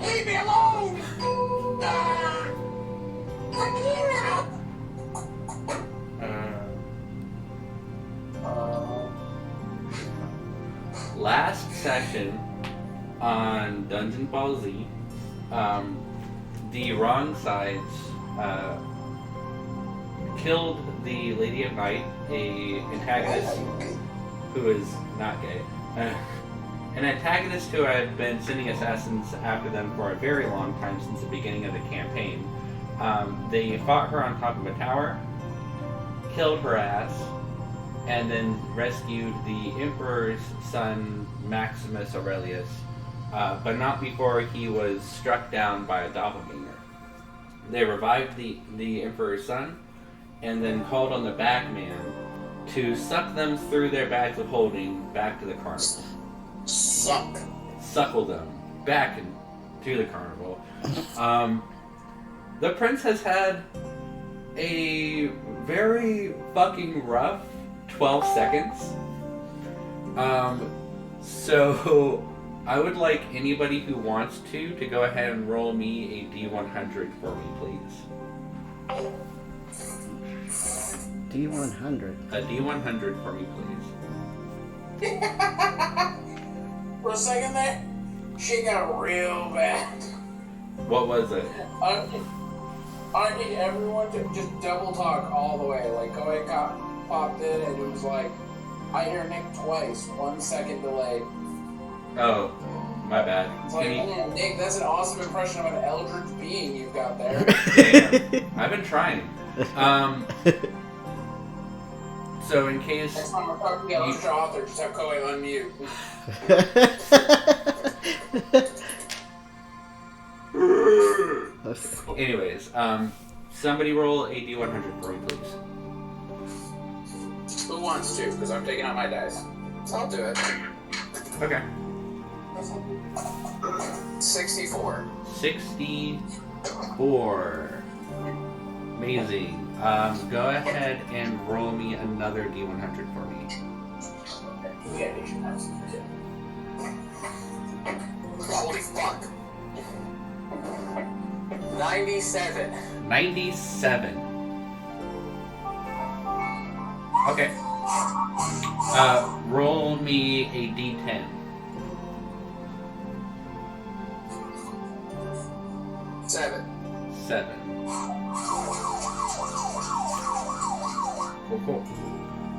Leave me alone! Akira! Last session on Dungeon Ball Z, the Wrongsides killed the Lady of Night, a antagonist who is not gay. An antagonist who had been sending assassins after them for a very long time since the beginning of the campaign. They fought her on top of a tower, killed her ass, and then rescued the Emperor's son, Maximus Aurelius, but not before he was struck down by a doppelganger. They revived the Emperor's son, and then called on the Bagman to suck them through their bags of holding back to the carnival. Suckle them back into the carnival. The prince has had a very fucking rough 12 seconds. So I would like anybody who wants to go ahead and roll me a D100 for me, please. D100. A D100 for me, please. For a second there, she got real bad. What was it? I need everyone to just double talk all the way. Like, Koei popped in and it was like, I hear Nick twice, 1 second delay. Oh, my bad. It's like, man, Nick, that's an awesome impression of an eldritch being you've got there. Damn, I've been trying. So in case... Next time we're talking to Kalashtar author, just have Koei unmute. Anyways, somebody roll a D100 for me, please. Who wants to? Because I'm taking out my dice. I'll do it. Okay. 64. 64. Amazing. Go ahead and roll me another D100 for me. Holy fuck. 97. 97. Okay. Roll me a D10. 7. 7. Cool.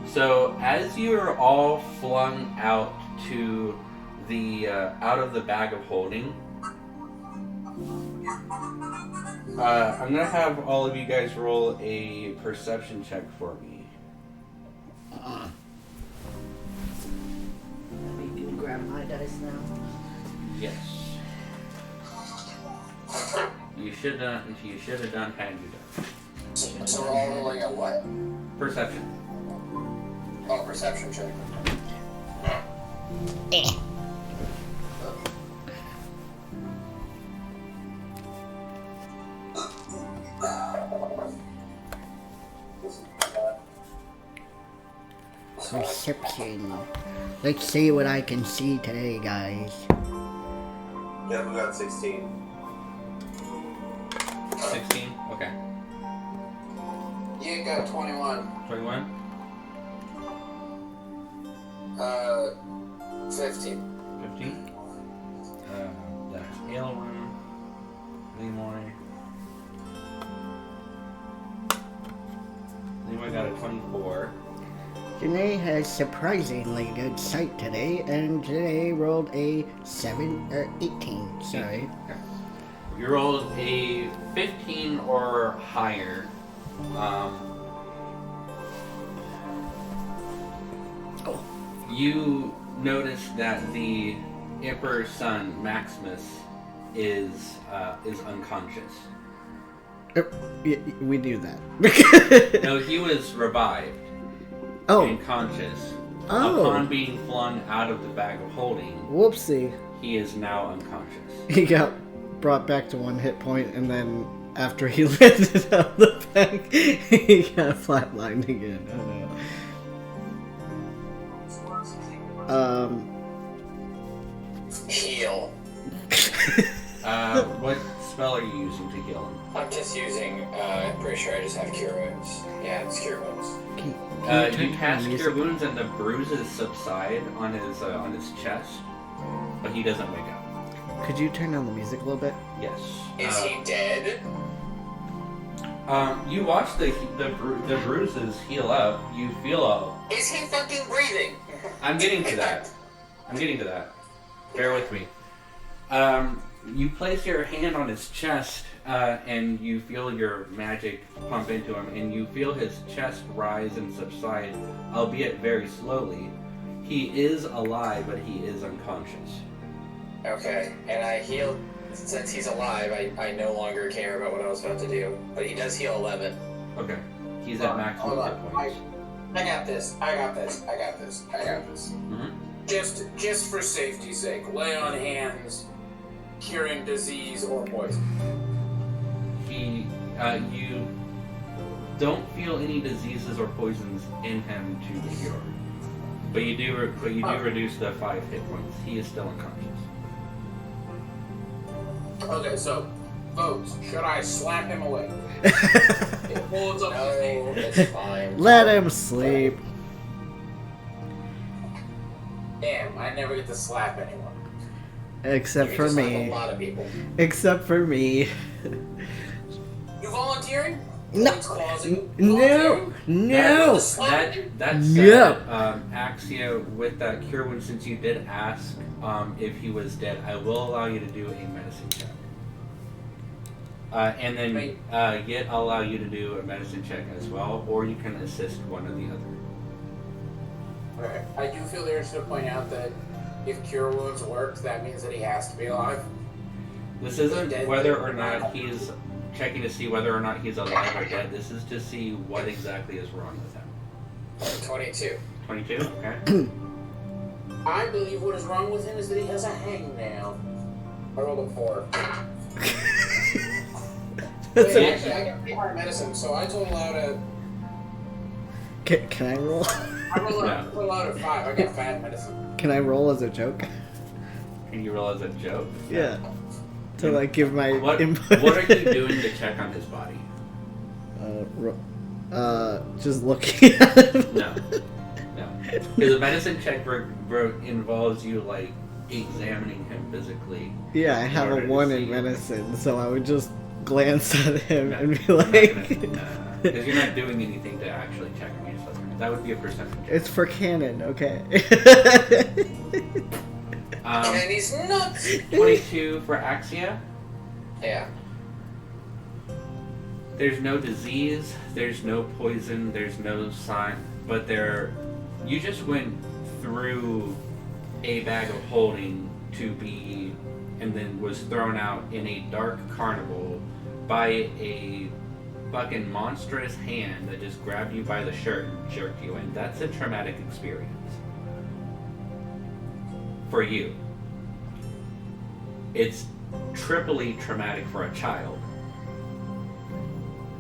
So as you're all flung out to the out of the bag of holding, I'm gonna have all of you guys roll a perception check for me. We can grab my dice now. Yes. You should have done had you done. So we're all rolling a what? Perception. Oh, perception check. Perception. Let's see what I can see today, guys. Yeah, we got 16. 16? Okay. You got 21. 21? 15. 15? That's Ailroom, LIMOY. LIMOY got a 24. Janae has surprisingly good sight today, and Janae rolled a 18. Sorry. Okay. You rolled a 15 or higher. You notice that the Emperor's son, Maximus, is unconscious. We do that. No, he was revived and conscious. Upon being flung out of the bag of holding, Whoopsie. he is now unconscious. He got brought back to 1 hit point, and then after he landed out of the bag, he got flatlined again. Oh no. Heal. spell are you using to heal him? I'm just using, I'm pretty sure I just have Cure Wounds. Yeah, it's Cure Wounds. You cast Cure Wounds and the bruises subside on his chest, but he doesn't wake up. Could you turn down the music a little bit? Yes. Is he dead? You watch the bruises heal up. You feel Is he fucking breathing? I'm getting to that. Bear with me. You place your hand on his chest, and you feel your magic pump into him, and you feel his chest rise and subside, albeit very slowly. He is alive, but he is unconscious. Okay, and I heal. Since he's alive, I no longer care about what I was about to do. But he does heal 11. Okay. He's at maximum hit points. I got this. Mm-hmm. Just for safety's sake, lay on hands, curing disease or poison. You don't feel any diseases or poisons in him to cure, but you do reduce the 5 hit points. He is still unconscious. Okay, so, folks, should I slap him away? It holds up his name. No, it's fine. Let him sleep. Damn, I never get to slap anyone. Except You for just have me. a lot of people. Except for me. You volunteering? No. It's causing- No. volunteering? No. That's That No. said, Axia, with that cure wound, since you did ask if he was dead, I will allow you to do a medicine check. And then yet I'll allow you to do a medicine check as well, or you can assist one or the other. Okay. I do feel the urge to point out that if cure wounds worked, that means that he has to be alive. This isn't whether or not he's checking to see whether or not he's alive or dead. This is to see what exactly is wrong with him. 22. 22? Okay. I believe what is wrong with him is that he has a hangnail. I rolled a 4. That's Wait, a- actually, I got pretty hard medicine, so I total out a... Can I roll? I rolled out a 5. I got fat medicine. Can I roll as a joke? Can you roll as a joke? Yeah. To like give my What input. are you doing to check on his body? Just looking at him. No. Because a medicine check involves you like examining him physically. Yeah, I have order a to 1 see- in medicine, so I would just glance at him No, and be you're not like, because you're not doing anything to actually check on yourself. That would be a perception check. it's for canon, okay. And he's nuts! 22 for Axia. Yeah. There's no disease, there's no poison, there's no sign, but you just went through a bag of holding to be, and then was thrown out in a dark carnival by a fucking monstrous hand that just grabbed you by the shirt and jerked you in. That's a traumatic experience. For you. It's triply traumatic for a child.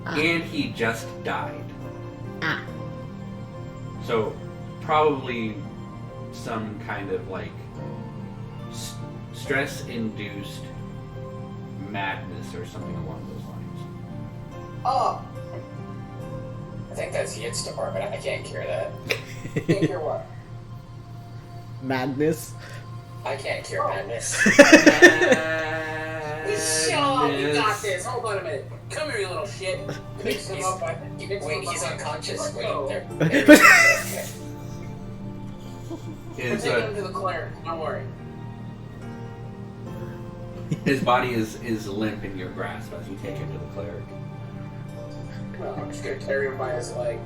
And he just died. So, probably some kind of like stress-induced madness or something along those lines. Oh! I think that's Yit's department. I can't cure that. Can't hear what? Madness. I can't cure madness. Shaw, we got this. Hold on a minute. Come here, you little shit. Mix him up. Wait, he's unconscious. Wait, there. We're His, taking him to the cleric. Don't worry. his body is limp in your grasp as you take him to the cleric. No, I'm just gonna carry him by his leg.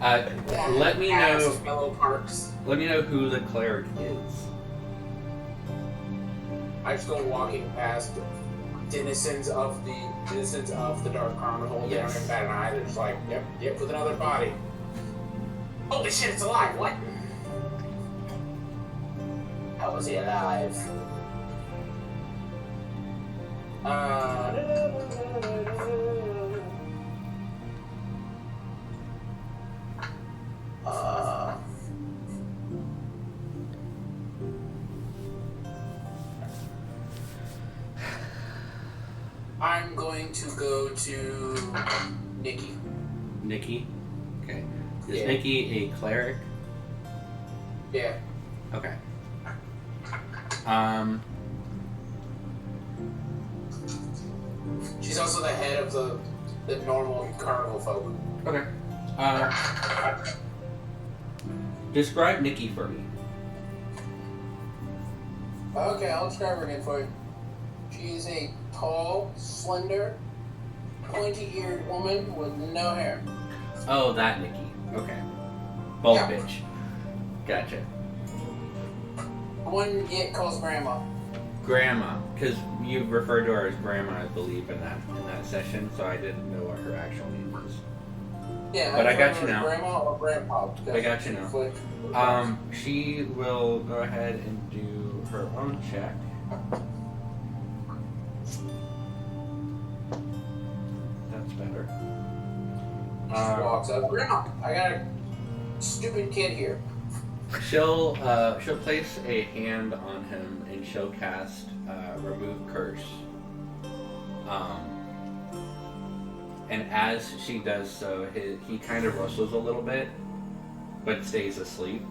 Let me know. Fellow parks. Let me know who the cleric is. I just go walking past denizens of the Dark Carnival. They don't even bat an eye. They're just like, yep, with another body. Holy shit, it's alive! What? How was he alive? going to go to Nikki. Nikki? Okay. Is Yeah. Nikki a cleric? Yeah. Okay. She's also the head of the normal carnival folk. Okay. Describe Nikki for me. Okay, I'll describe her again for you. She is a tall, slender, pointy-eared woman with no hair. Oh, that Nikki. Okay. Bald Yeah. bitch. Gotcha. One Git calls Grandma. Grandma, because you referred to her as Grandma, I believe, in that session, so I didn't know what her actual name was. Yeah, But I got you remember now. Grandma or Grandpa. I got you now. She will go ahead and do her own check. That's better. She walks up. Grandma, I got a stupid kid here. She'll place a hand on him and she'll cast Remove Curse. And as she does so, he kind of rustles a little bit, but stays asleep.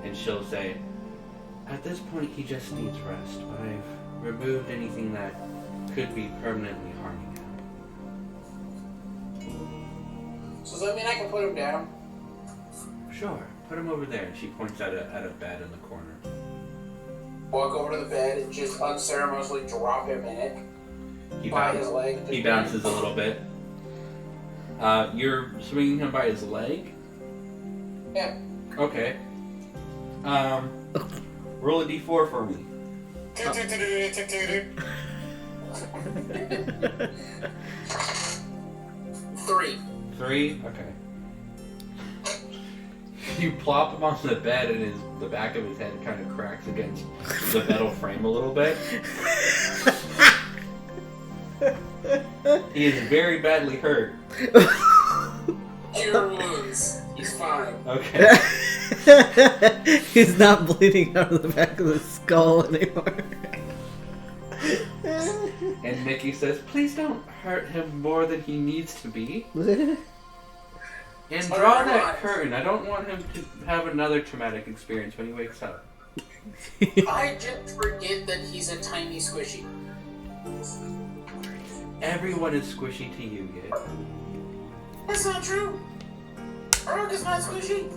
And she'll say, "At this point, he just needs rest, but I've removed anything that could be permanently harming him." So does that mean I can put him down? Sure, put him over there. And she points at a bed in the corner. Walk over to the bed and just unceremoniously drop him in it. He By his leg. He bounces a little bit. You're swinging him by his leg? Yeah. Okay. Roll a d4 for me. 3. 3? Okay. You plop him on the bed and the back of his head kind of cracks against the metal frame a little bit. He is very badly hurt. Cure wounds. He's fine. Okay. He's not bleeding out of the back of the skull anymore. And Nikki says, "Please don't hurt him more than he needs to be. And draw that curtain. I don't want him to have another traumatic experience when he wakes up." I just forget that he's a tiny squishy. Everyone is squishy to you, Yit. That's not true. Urg is not squishy.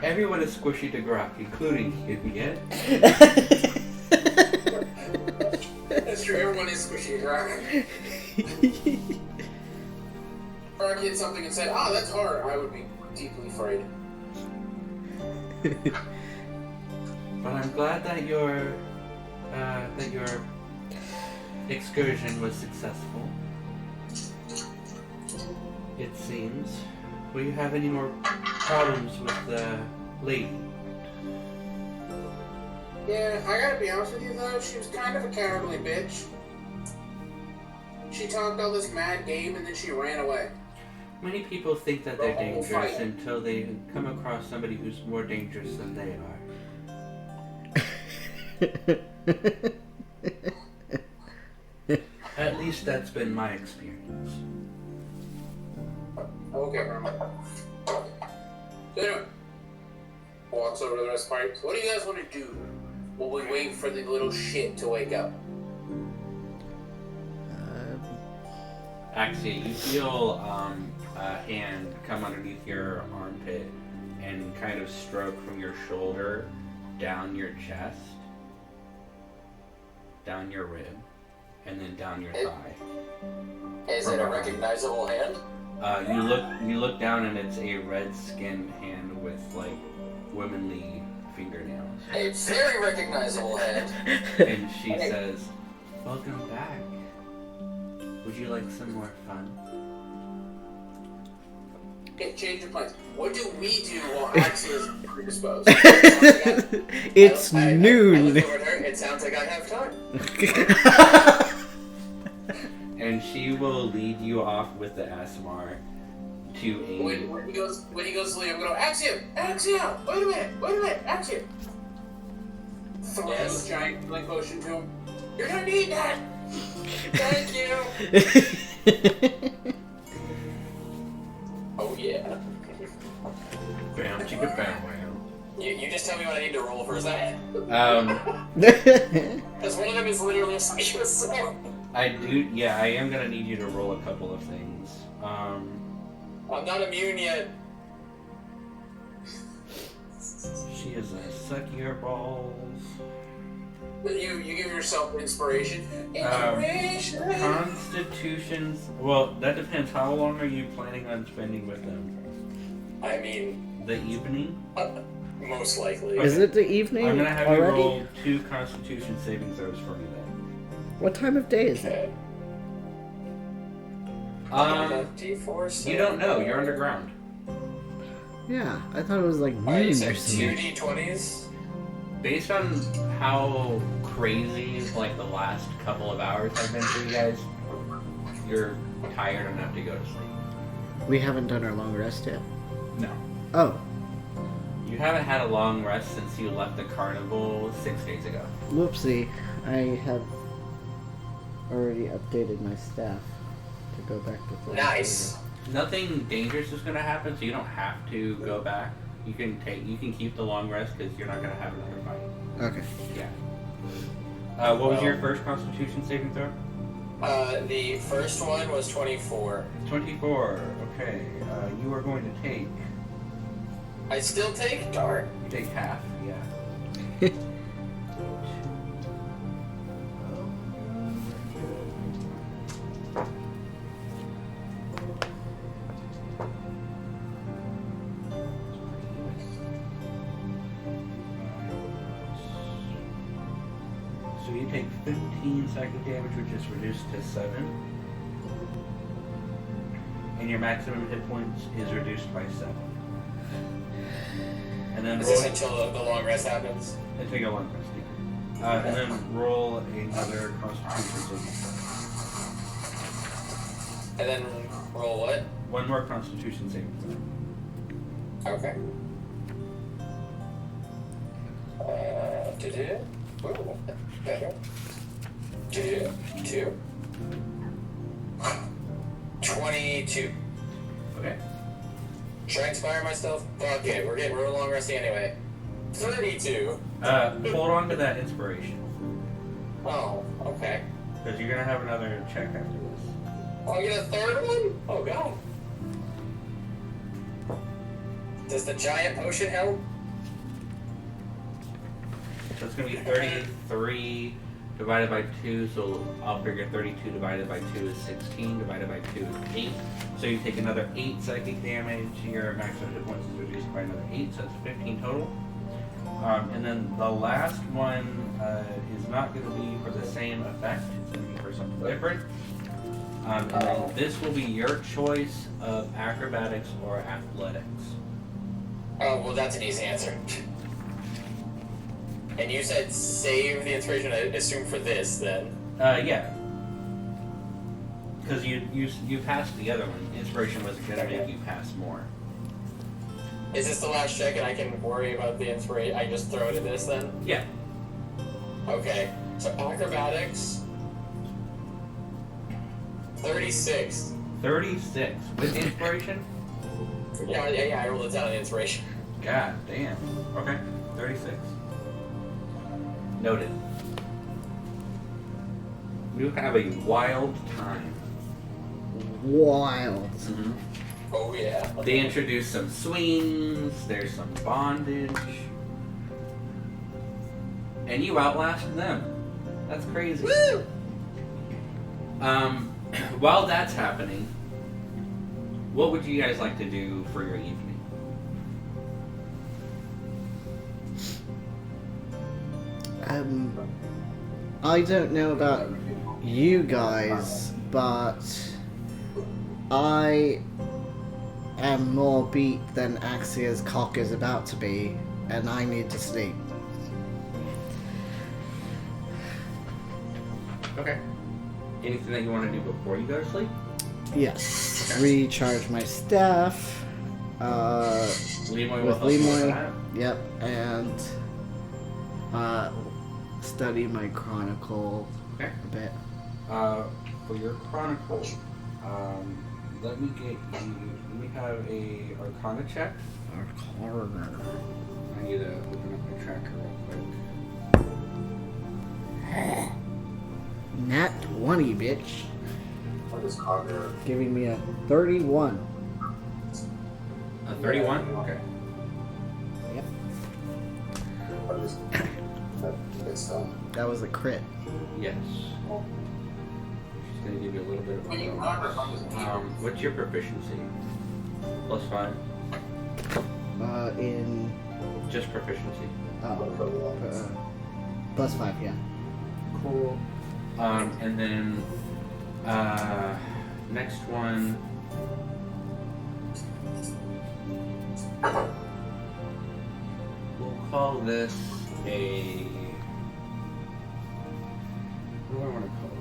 Everyone is squishy to Grok, including you, Yit. That's true, everyone is squishy, right? If Urg hit something and said, "Ah, that's hard," I would be deeply afraid. But I'm glad that your excursion was successful. It seems. Will you have any more problems with the lady? Yeah, I gotta be honest with you though, she was kind of a cowardly bitch. She talked all this mad game and then she ran away. Many people think that they're The whole dangerous fight. until they come across somebody who's more dangerous than they are. At least that's been my experience. Okay, Grandma. So anyway, walks over to the rest of the party. So what do you guys want to do while we wait for the little shit to wake up? Axia, you feel a hand come underneath your armpit and kind of stroke from your shoulder down your chest, down your rib, and then down your thigh. Is it a recognizable hand? You look down and it's a red-skinned hand with like womanly fingernails. A very recognizable hand. And she says, "Welcome back. Would you like some more fun?" Okay, change your plans. What do we do while Axia is predisposed? It's I noon. look over at her. It sounds like I have time. And she will lead you off with the ASMR to a... When he goes to leave, I'm going, Axia! Wait a minute, Axia! Throw Yes. this giant healing potion to him. You're gonna need that! Thank you! Oh yeah. Bam, chicka, bam, wow. You just tell me what I need to roll for a second. Because one of them is literally a Psycho Sword. I am gonna need you to roll a couple of things. I'm not immune yet. She is a suck your balls. You give yourself inspiration. Constitutions. Well, that depends. How long are you planning on spending with them? I mean, The evening? most likely. Is it the evening I'm gonna have already? you roll 2 Constitution saving throws for me then. What time of day is it? Okay. D4, so You don't know. You're underground. Yeah, I thought it was like Alright, noon so or 2 something. D20s. Based on how crazy like the last couple of hours have been for you guys, you're tired enough to go to sleep. We haven't done our long rest yet. No. Oh, You haven't had a long rest since you left the carnival 6 days ago. whoopsie. I have already updated my staff to go back to 30. Nice. Nothing dangerous is going to happen, so you don't have to go back. You can keep the long rest because you're not going to have another fight. Okay. Yeah. What was your first Constitution saving throw? The first one was 24. 24. Okay. You are going to take. I still take dark. You take half. Yeah. So you take 15 psychic damage, which is reduced to 7. And your maximum hit points is reduced by 7. And then Is roll this until the long rest happens? until you go long rest. Yeah. And then roll another Constitution saving And then roll what? throw. One more Constitution saving throw. Okay. Ooh, better. 2. 22. Okay. Should I inspire myself? Okay, we're long resting anyway. 32. Hold on to that inspiration Oh, okay. because you're gonna have another check after this. I'll get a third one? Oh god. Does the giant potion help? So it's gonna be 33 divided by 2. So I'll figure 32 divided by 2 is 16. Divided by 2 is 8. So you take another 8 psychic damage. Your maximum hit points is reduced by another 8, so that's 15 total. And then the last one is not going to be for the same effect. It's going to be for something different. And then this will be your choice of acrobatics or athletics. Oh, well that's an easy answer. And you said save the inspiration, I assume for this then. Yeah. Because you passed the other one. Inspiration was going to make you pass more. Is this the last check and I can worry about the inspiration? I just throw it at this then? Yeah. Okay, so acrobatics. 36. 36 with inspiration. Yeah, I rolled it down in inspiration. God damn. Okay. 36. Noted. You have a wild time. Wild. Oh yeah. They introduce some swings, there's some bondage. And you outlasted them. That's crazy. Woo! While that's happening, what would you guys like to do for your evening? I don't know about you guys, but I am more beat than Axia's cock is about to be, and I need to sleep. Okay. Anything that you want to do before you go to sleep? Yes. Okay. Recharge my staff. LIMOY will With help you with LIMOY. that. Yep, and study my chronicle Okay. a bit. For your chronicle, let me have a Arcana check. Arcana. I need to open up my tracker real quick. Nat 20, bitch. What is Cogner? Giving me a 31. A 31? Okay. Yep. What is that? It's That was a crit. Yes. She's going to give you a little bit of a bonus. What's your proficiency? +5? In... Just proficiency. +5, yeah. Cool. And then, next one. We'll call this a... What do I want to call this?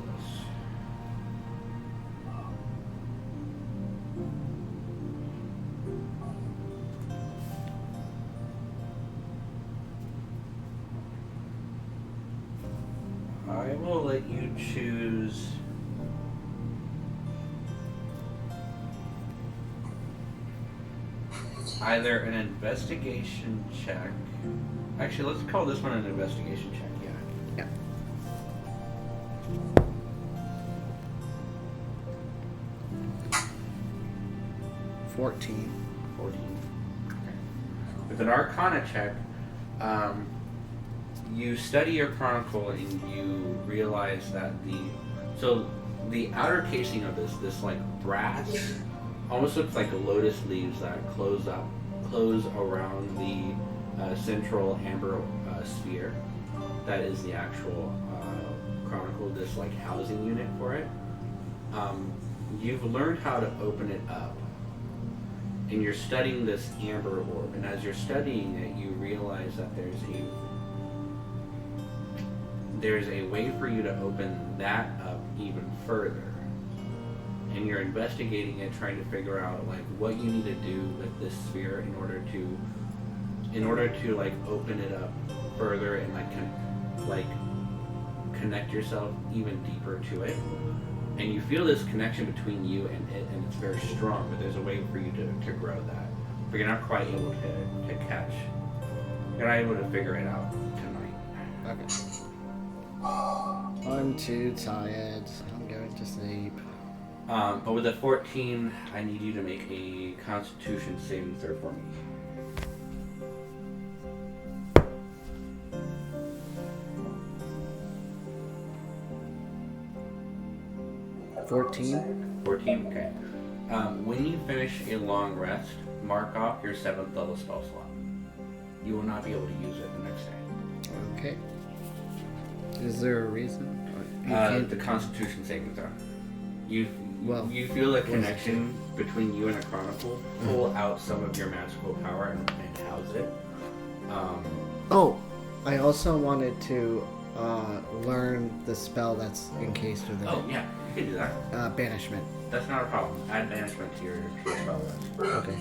I will let you choose either an investigation check. Actually, let's call this one an investigation check, yeah. Yeah. $14. 14. Okay. With an Arcana check, you study your chronicle and you realize that the outer casing of this like brass almost looks like lotus leaves that close around the central amber sphere. That is the actual chronicle, this like housing unit for it. You've learned how to open it up, and you're studying this amber orb. And as you're studying it, you realize that there's a way for you to open that up even further. And you're investigating it, trying to figure out like what you need to do with this sphere in order to like open it up further and like connect yourself even deeper to it. And you feel this connection between you and it, and it's very strong, but there's a way for you to grow that. But you're not quite able to catch. You're not able to figure it out tonight. Okay. I'm too tired. I'm going to sleep. But with a 14, I need you to make a Constitution saving throw for me. $14. 14, okay. When you finish a long rest, mark off your 7th level spell slot. You will not be able to use it the next day. Okay. Is there a reason? The Constitution saving throw. You feel a connection between you and a chronicle. Pull out some of your magical power and house it. I also wanted to learn the spell that's encased within it. Oh yeah, you can do that. Banishment. That's not a problem. Add banishment to your spell list. Okay.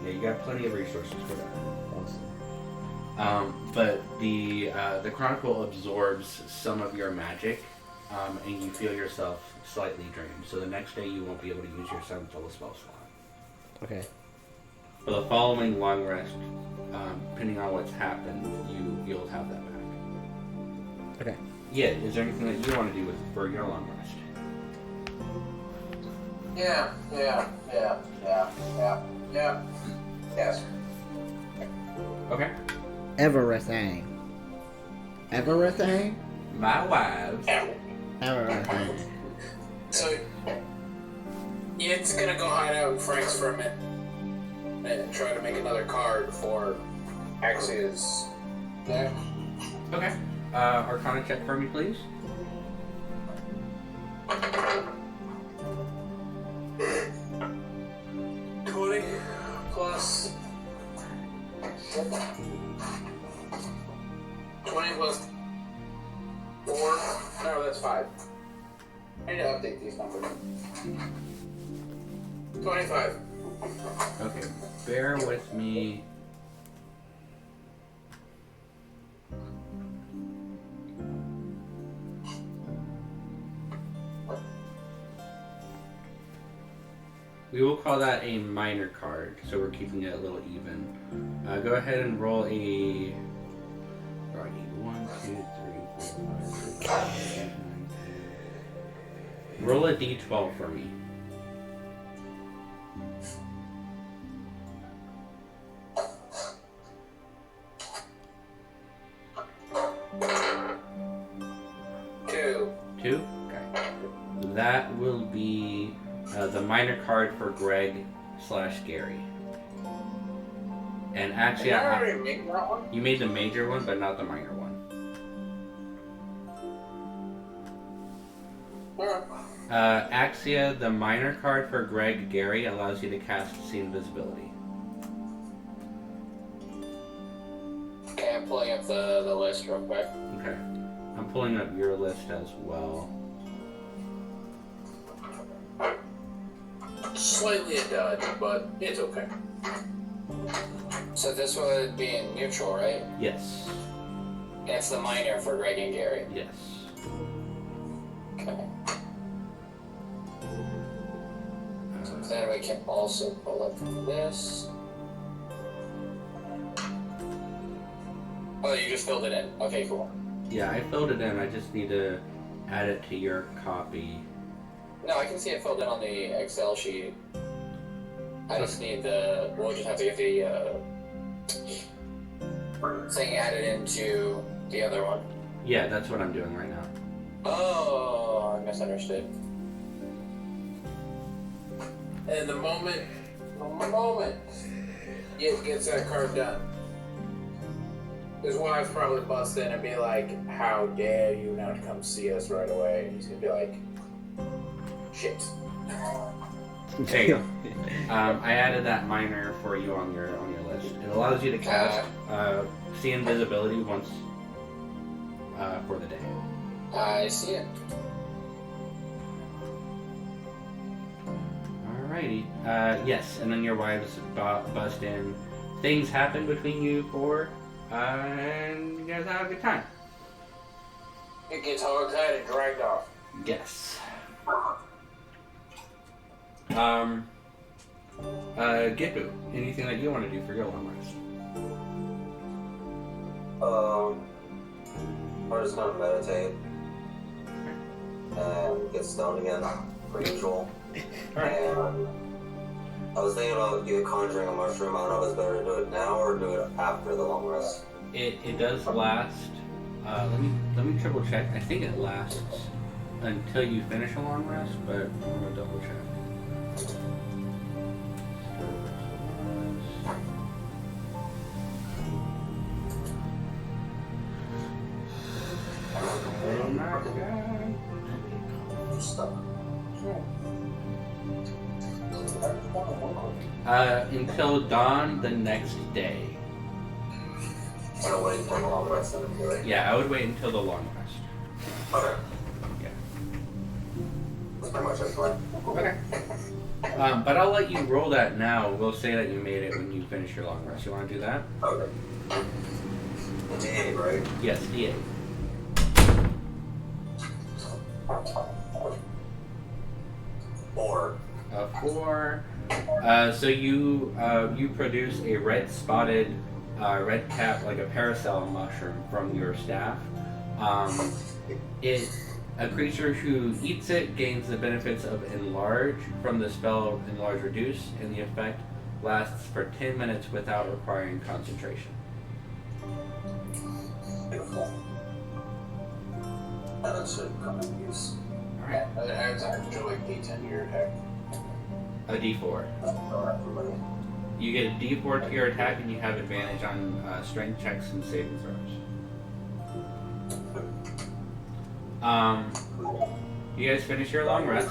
Yeah, you got plenty of resources for that. Awesome. But the chronicle absorbs some of your magic, and you feel yourself slightly drained. So the next day you won't be able to use your 7th level spell slot. Okay. For the following long rest, depending on what's happened, you'll have that back. Okay. Yeah. Is there anything that you want to do for your long rest? Yeah. Yes. Okay. Everything. My wives. Everything. So, it's gonna go hide out in Frank's for a minute and try to make another card before Axia's there. Okay. Arcana check for me, please. 20 plus 20 plus 4. No, that's 5. I need to update these numbers. 25. Okay. Bear with me. We will call that a minor card, so we're keeping it a little even. Go ahead and roll a... Alright, 1, 2, 3, 4, 5, 6, 7, 8, 9, 10. Roll a d12 for me. Two? Okay. That will be the minor card for Greg/Gary. And actually, Did I already make that one? you made the major one, but not the minor one. Axia, the minor card for Gary allows you to cast See Invisibility. Okay, I'm pulling up the list real quick. Okay. I'm pulling up your list as well. Slightly a dud, but it's okay. So this would be in neutral, right? Yes. And it's the minor for Greg and Gary. Yes. Okay. So then we can also pull up this. Oh, you just filled it in. Okay, cool. Yeah, I filled it in. I just need to add it to your copy. No, I can see it filled in on the Excel sheet. I just need the... We'll just have to get the thing added into the other one. Yeah, that's what I'm doing right now. Oh, I misunderstood. And the moment it gets that card done, his wife's probably bust in and be like, "How dare you not come see us right away?" And he's gonna be like, "Shit." There you go. I added that minor for you on your list. It allows you to cast See Invisibility once for the day. I see it. Alrighty. Yes, and then your wives bust in. Things happen between you four, and you guys have a good time. It gets hog-tied and dragged off. Yes. Gippu, anything that you want to do for your long rest? I'm just gonna meditate and get stoned again, per usual. And I was thinking about either conjuring a mushroom. I don't know if it's better to do it now or do it after the long rest. It does last. Let me triple check. I think it lasts until you finish a long rest, but I'm gonna double check. Oh my god. Stuck. Until dawn the next day. I'm gonna wait until the long rest and then do it. Yeah, I would wait until the long rest. Okay. Yeah. That's pretty much it. Plan. Okay. But I'll let you roll that now. We'll say that you made it when you finish your long rest. You want to do that? Okay. D8, right? Yes, D8. 4. 4. So you produce a red spotted, red cap, like a paracel mushroom from your staff. A creature who eats it gains the benefits of Enlarge from the spell Enlarge Reduce, and the effect lasts for 10 minutes without requiring concentration. Beautiful. That should come in use. Alright. It adds actually D10 to your attack. A D4. Everybody. You get a D4 to your attack, and you have advantage on strength checks and saving throws. You guys finish your long rest.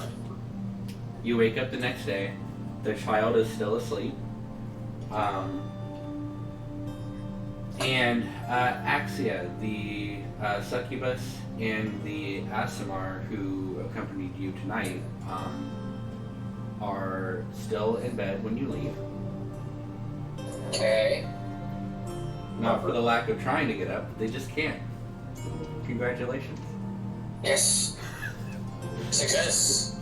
You wake up the next day. The child is still asleep. And Axia, the succubus, and the Aasimar who accompanied you tonight are still in bed when you leave. Okay. Not for the lack of trying to get up, they just can't. Congratulations. Yes. Success.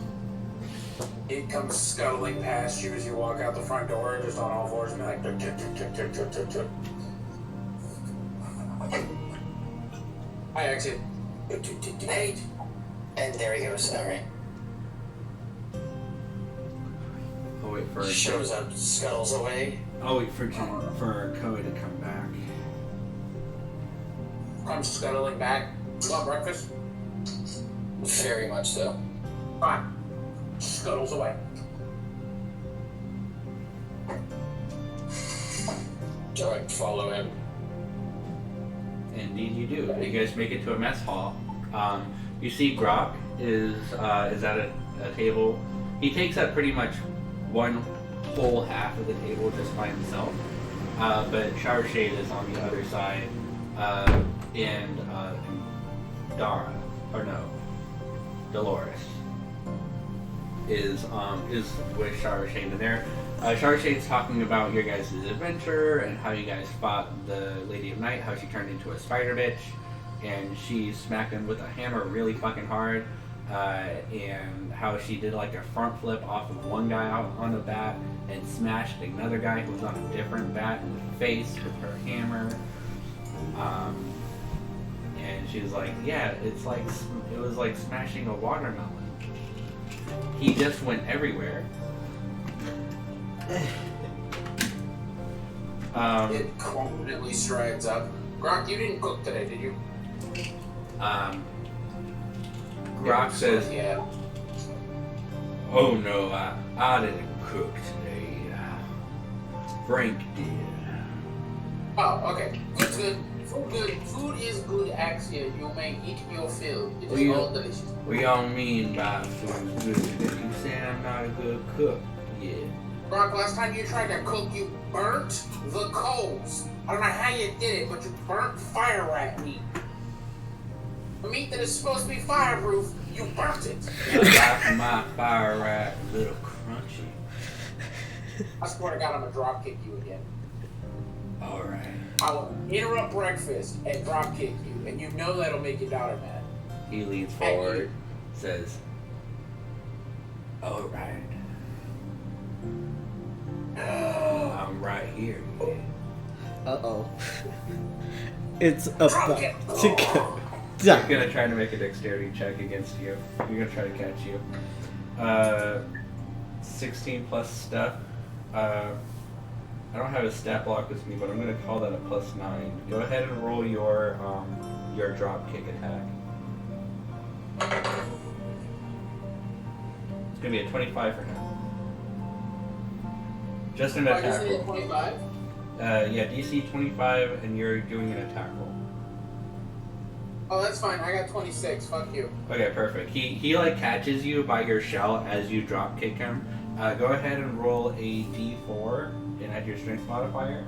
It comes scuttling past you as you walk out the front door, just on all fours, and like, tuk, tuk, tuk, tuk, tuk, tuk, tuk. Hi, Axia. Hey. And there he goes. All right. I'll wait for Shows up, scuttles away. I'll wait for Koei to come back. Comes scuttling back. You want breakfast? Very much so. Fine. Scuttles away. So I follow him. Indeed, you do. You guys make it to a mess hall. You see Grok is at a table. He takes up pretty much one whole half of the table just by himself. But Showershade is on the other side, and Dolores is with Showershade in there. Showershade's talking about your guys' adventure and how you guys fought the Lady of Night, how she turned into a spider bitch, and she smacked him with a hammer really fucking hard, and how she did like a front flip off of one guy out on a bat and smashed another guy who was on a different bat in the face with her hammer. And she was like, yeah, it was like smashing a watermelon. He just went everywhere. It confidently strides up. Grok, you didn't cook today, did you? Grok says, yeah. oh no, I didn't cook today. Frank did. Oh, okay. Food's good. Food good. Food is good, Axia. You may eat your fill. It is all delicious. What y'all mean by food's good? You saying I'm not a good cook? Yeah. Brock, last time you tried to cook, you burnt the coals. I don't know how you did it, but you burnt fire rat meat. The meat that is supposed to be fireproof, you burnt it. I got my fire rat a little crunchy. I swear to God, I'm gonna drop kick you again. Alright. I will interrupt breakfast and drop kick you, and you know that'll make your daughter mad. He leans forward, says, alright. I'm right here. Uh-oh. It's about to go He's down. gonna try to make a dexterity check against you. You're gonna try to catch you. 16 plus stuff. I don't have a stat block with me, but I'm gonna call that a +9. Go ahead and roll your drop kick attack. It's gonna be a 25 for him. Just an attack roll. 25? Yeah, DC 25, and you're doing an attack roll. Oh, that's fine. I got 26. Fuck you. Okay, perfect. He like catches you by your shell as you drop kick him. Go ahead and roll a D4 and add your strength modifier.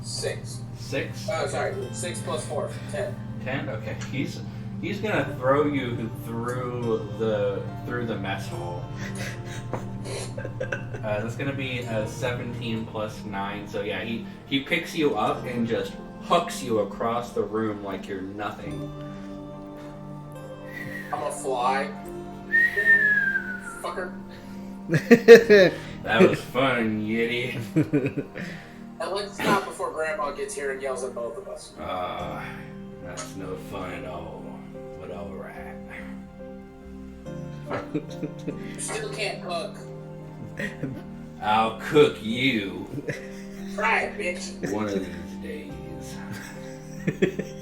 Six. 6. Oh, sorry. 6 plus 4. 10. 10. Okay, he's gonna throw you through the mess hall. That's gonna be a 17 plus 9. So yeah, he picks you up and just hooks you across the room like you're nothing. I'm a fly. Fucker. That was fun, Yeti. And let's stop before Grandma gets here and yells at both of us. That's no fun at all. But alright. You still can't cook. I'll cook you Try it, bitch. one of these days.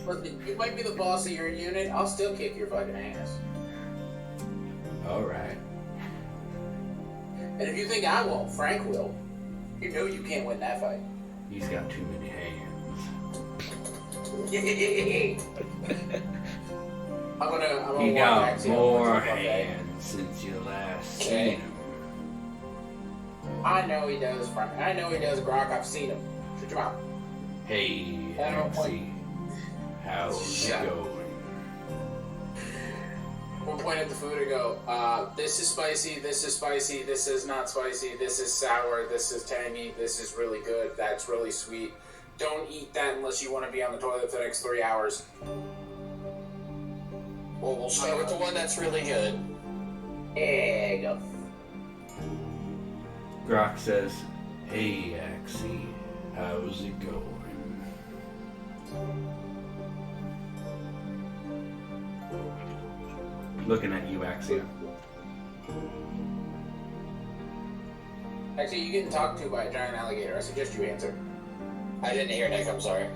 Listen, you might be the boss of your unit. I'll still kick your fucking ass. Alright. And if you think I won't, Frank will. You know you can't win that fight. He's got too many hands. I'm gonna He walk got back to you. more hands since you last seen him. I know he does, Frank. I know he does, Grok. I've seen him. Shut your mouth. Hey, I don't Axie. How's Shut it up. going? We'll point at the food and go, this is spicy, this is spicy, this is not spicy, this is sour, this is tangy, this is really good, that's really sweet. Don't eat that unless you want to be on the toilet for the next 3 hours. Well, we'll start with the one that's really good. There you go. Grok says, "Hey, Axie, how's it going?" Looking at you, Axia. Actually, you getting talked to by a giant alligator. I suggest you answer. I didn't hear Nick, I'm sorry.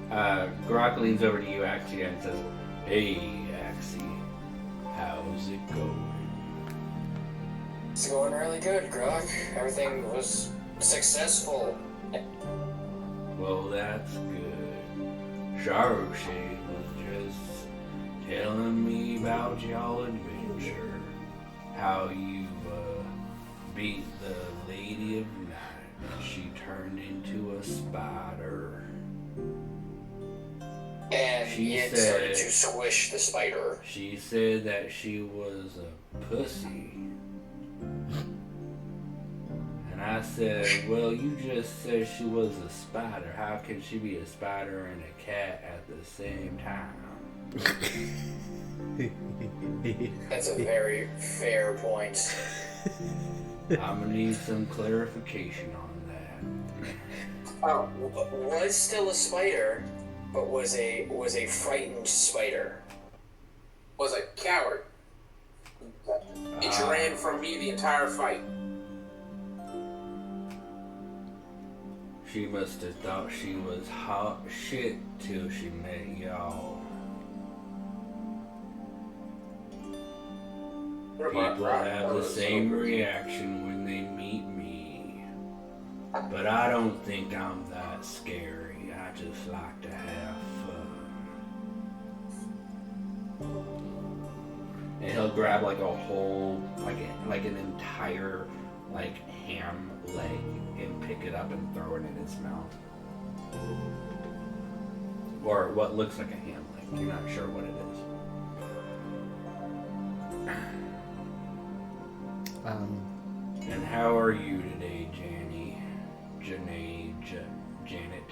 Grok leans over to you, Axia, and says, "Hey, Axie, how's it going?" It's going really good, Grok. Everything was successful. Well, that's good. Sharpshade was just telling me about y'all adventure. How you, beat the Lady of Night. She turned into a spider. And She Yin said- started to squish the spider. She said that she was a pussy. And I said, well, you just said she was a spider. How can she be a spider and a cat at the same time? That's a very fair point. I'm gonna need some clarification on that. Oh, was still a spider, but was a frightened spider. Was a coward. It ran from me the entire fight. She must have thought she was hot shit till she met y'all. People have the same reaction when they meet me. But I don't think I'm that scary. I just like to have fun. And he'll grab like a whole, like an entire, like ham leg and pick it up and throw it in his mouth. Or what looks like a ham leg. You're not sure what it is. And how are you today, Janet?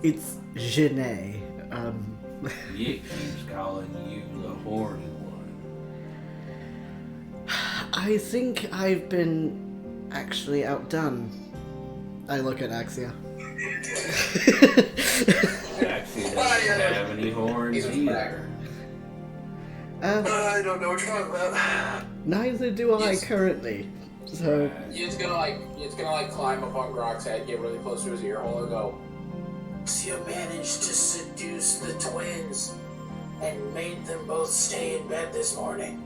It's Janae. Yik keeps calling you the horny one. I think I've been actually outdone. I look at Axia. Axie doesn't have any horns either. I don't know what you're talking about. Neither do I Yes. currently. So It's gonna climb up on Grok's head, get really close to his ear hole, and go. So you managed to seduce the twins and made them both stay in bed this morning.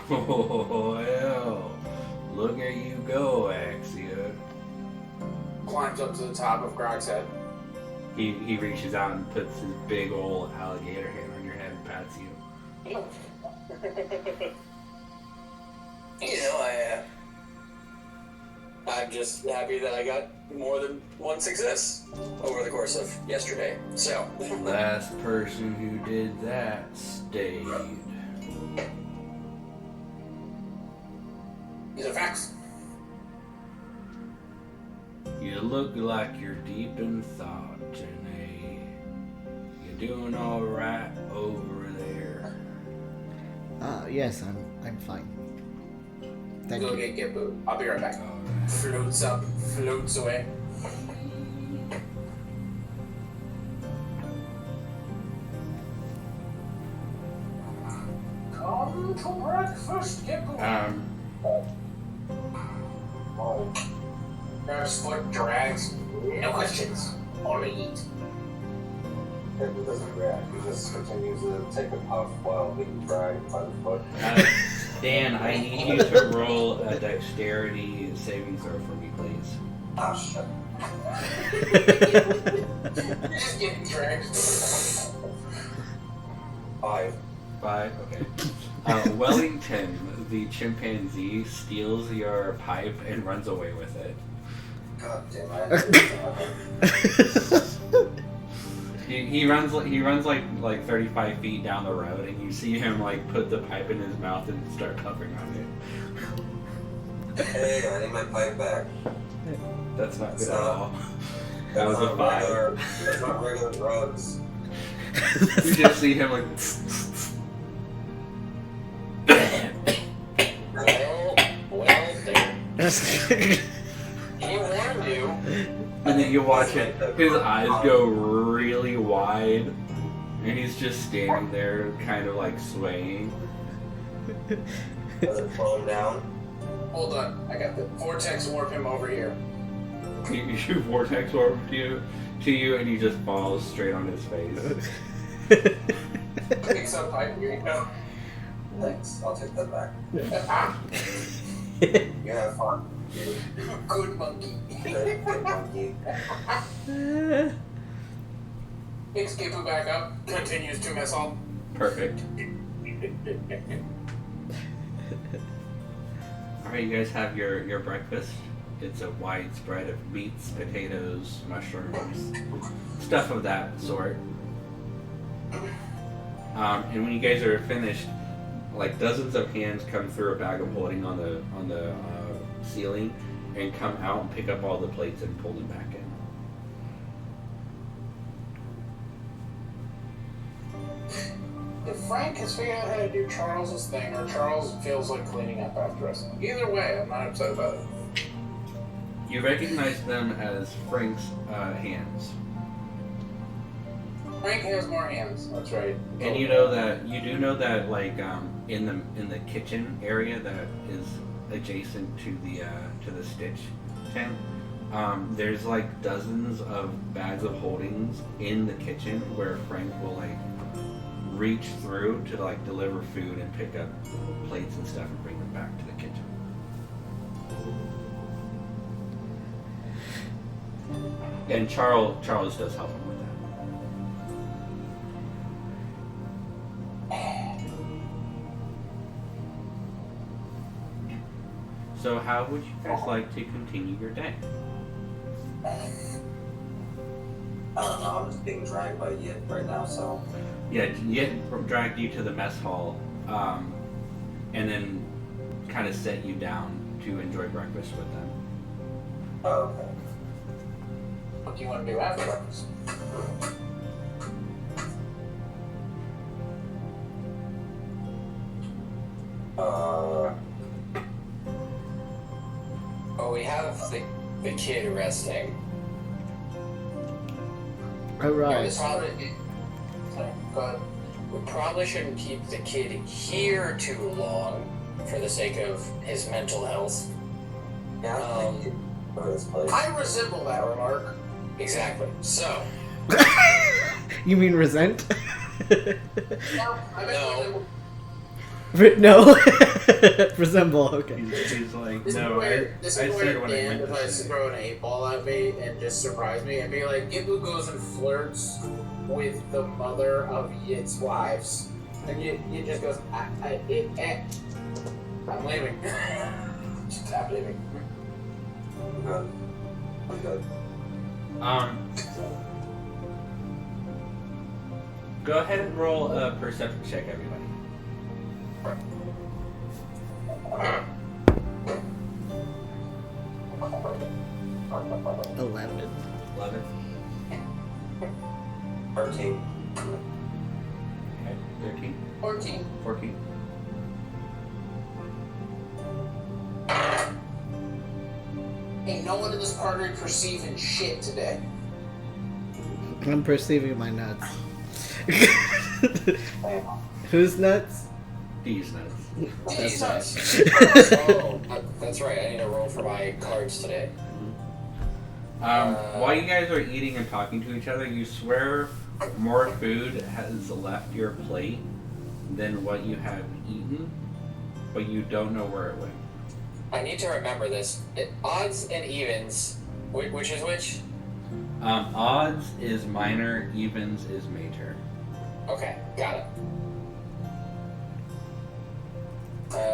Oh, hell. Look at you go, Axia. Climbs up to the top of Grok's head. He reaches out and puts his big old alligator hand on your head and pats you. You know, I'm just happy that I got more than one success over the course of yesterday. So, Last person who did that stayed. These are facts. You look like you're deep in thought, Janae. You doing all right over there? yes, I'm fine. Thank Go you. get Gippu. I'll be right back. All right. Floats up, floats away. Come to breakfast, Gippu. Nurse foot drags. No questions. Only eat. Gippu doesn't react. He just continues to take a puff while being dragged by the foot. Dan, I need you to roll a dexterity saving throw for me, please. Ah, shit. Just getting dragged. 5. 5, okay. Wellington, the chimpanzee, steals your pipe and runs away with it. God damn it. He runs like 35 feet down the road, and you see him like put the pipe in his mouth and start puffing on it. Hey, I need my pipe back. That's not good at So- all. That was a 5. That's not regular drugs. You just see him like. Well, there. He warned you. And then you watch it, his eyes go really wide, and he's just standing there, kind of like swaying. Does it slow him down? Hold on, I got the vortex warp him over here. You shoot vortex orb to you, and he just falls straight on his face. Picks up pipe, here you go. Thanks, I'll take that back. Ah, You have fun. good monkey. Good monkey. Picks Gippu back up, continues to mess on. Perfect. Alright, you guys have your breakfast. It's a wide spread of meats, potatoes, mushrooms, stuff of that sort. And when you guys are finished, like dozens of hands come through a bag of holding on the ceiling and come out and pick up all the plates and pull them back in. If Frank has figured out how to do Charles's thing, or Charles feels like cleaning up after us, either way, I'm not upset about it. You recognize them as Frank's hands. Frank has more hands. That's right. And you do know that like in the kitchen area that is adjacent to the Stitch tent, there's like dozens of bags of holdings in the kitchen where Frank will like reach through to like deliver food and pick up plates and stuff and bring them back to the kitchen. And Charles does help him with that. So how would you guys like to continue your day? I don't know, I'm just being dragged by Yit right now, so. Yeah, Yit dragged you to the mess hall, and then kind of set you down to enjoy breakfast with them. Oh, okay. What do you want to do after breakfast? Oh, we have the kid resting. Alright. Sorry, go ahead. We probably shouldn't keep the kid here too long for the sake of his mental health. Yeah, I think for this place. I resemble that remark. Exactly. So, You mean resent? No, I meant No. resemble. No. Resemble, okay. He's like, This no, is I where said what I Dan meant to tries to say. throw an 8-ball at me and just surprise me and be like, Gippu goes and flirts with the mother of Yit's wives. And Yit just goes, I'm leaving. Stop leaving. I'm good. I'm good. Go ahead and roll a perception check, everybody. $11. 11. 13. Okay. 13. 14. 14. Ain't no one in this party perceiving shit today. I'm perceiving my nuts. Damn. Who's nuts? These nuts. Jesus. oh, that's right. I need to roll for my cards today. While you guys are eating and talking to each other, you swear more food has left your plate than what you have eaten, but you don't know where it went. I need to remember this. Odds and evens. Which is which? Odds is minor, evens is major. Okay, got it.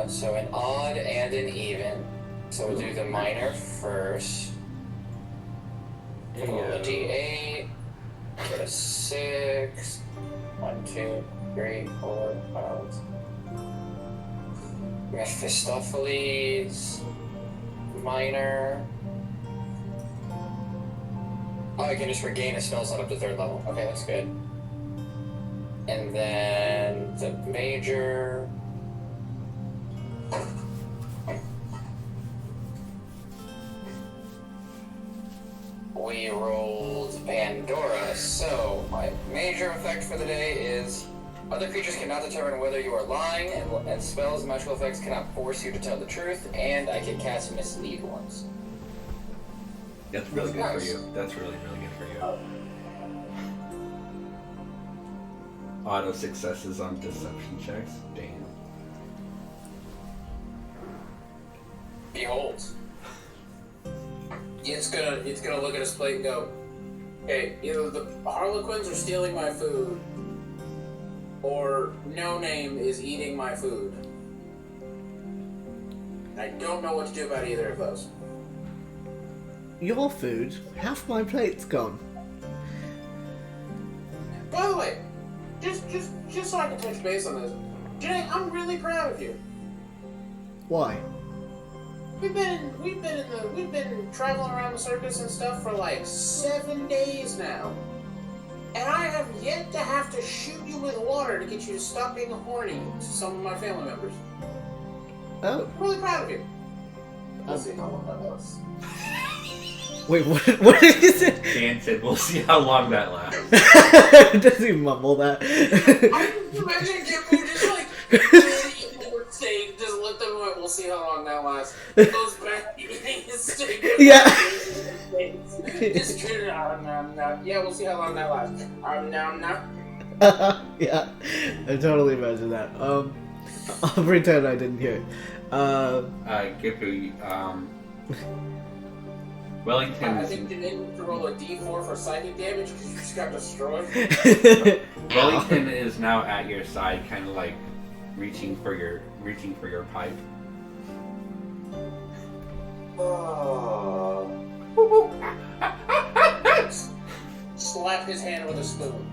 So an odd and an even. So we'll do the minor first. Roll a d8. Get a 6. 1, 2, 3, 4, 5. Mephistopheles. Minor. Oh, I can just regain a spell slot up to 3rd level. Okay, that's good. And then the major. We rolled Pandora, so my major effect for the day is other creatures cannot determine whether you are lying, and spells and magical effects cannot force you to tell the truth, and I can cast mislead ones. That's really good for you. That's really, really good for you. Auto successes on deception checks. Damn. Behold. It's gonna look at his plate and go, okay, either the Harlequins are stealing my food, or No Name is eating my food. I don't know what to do about either of those. Your food? Half my plate's gone. By the way, just so I can touch base on this, Jay, I'm really proud of you. Why? We've been traveling around the circus and stuff for like 7 days now. And I have yet to have to shoot you with water to get you to stop being horny to some of my family members. Oh. I'm really proud of you. We'll see how long that was. Wait, what is it? Dan said, we'll see how long that lasts. Does he mumble that? I imagine Gippu just like steak, just looked at him and went, we'll see how long that lasts. Goes back eating his steak. Yeah. Just treat it out. Yeah, we'll see how long that lasts. Yeah, I totally imagine that. I'll pretend I didn't hear it. Gippu, Wellington I is... think you need to roll a d4 for psychic damage because you just got destroyed. Wellington is now at your side, kind of like reaching for your pipe. Slap his hand with a spoon.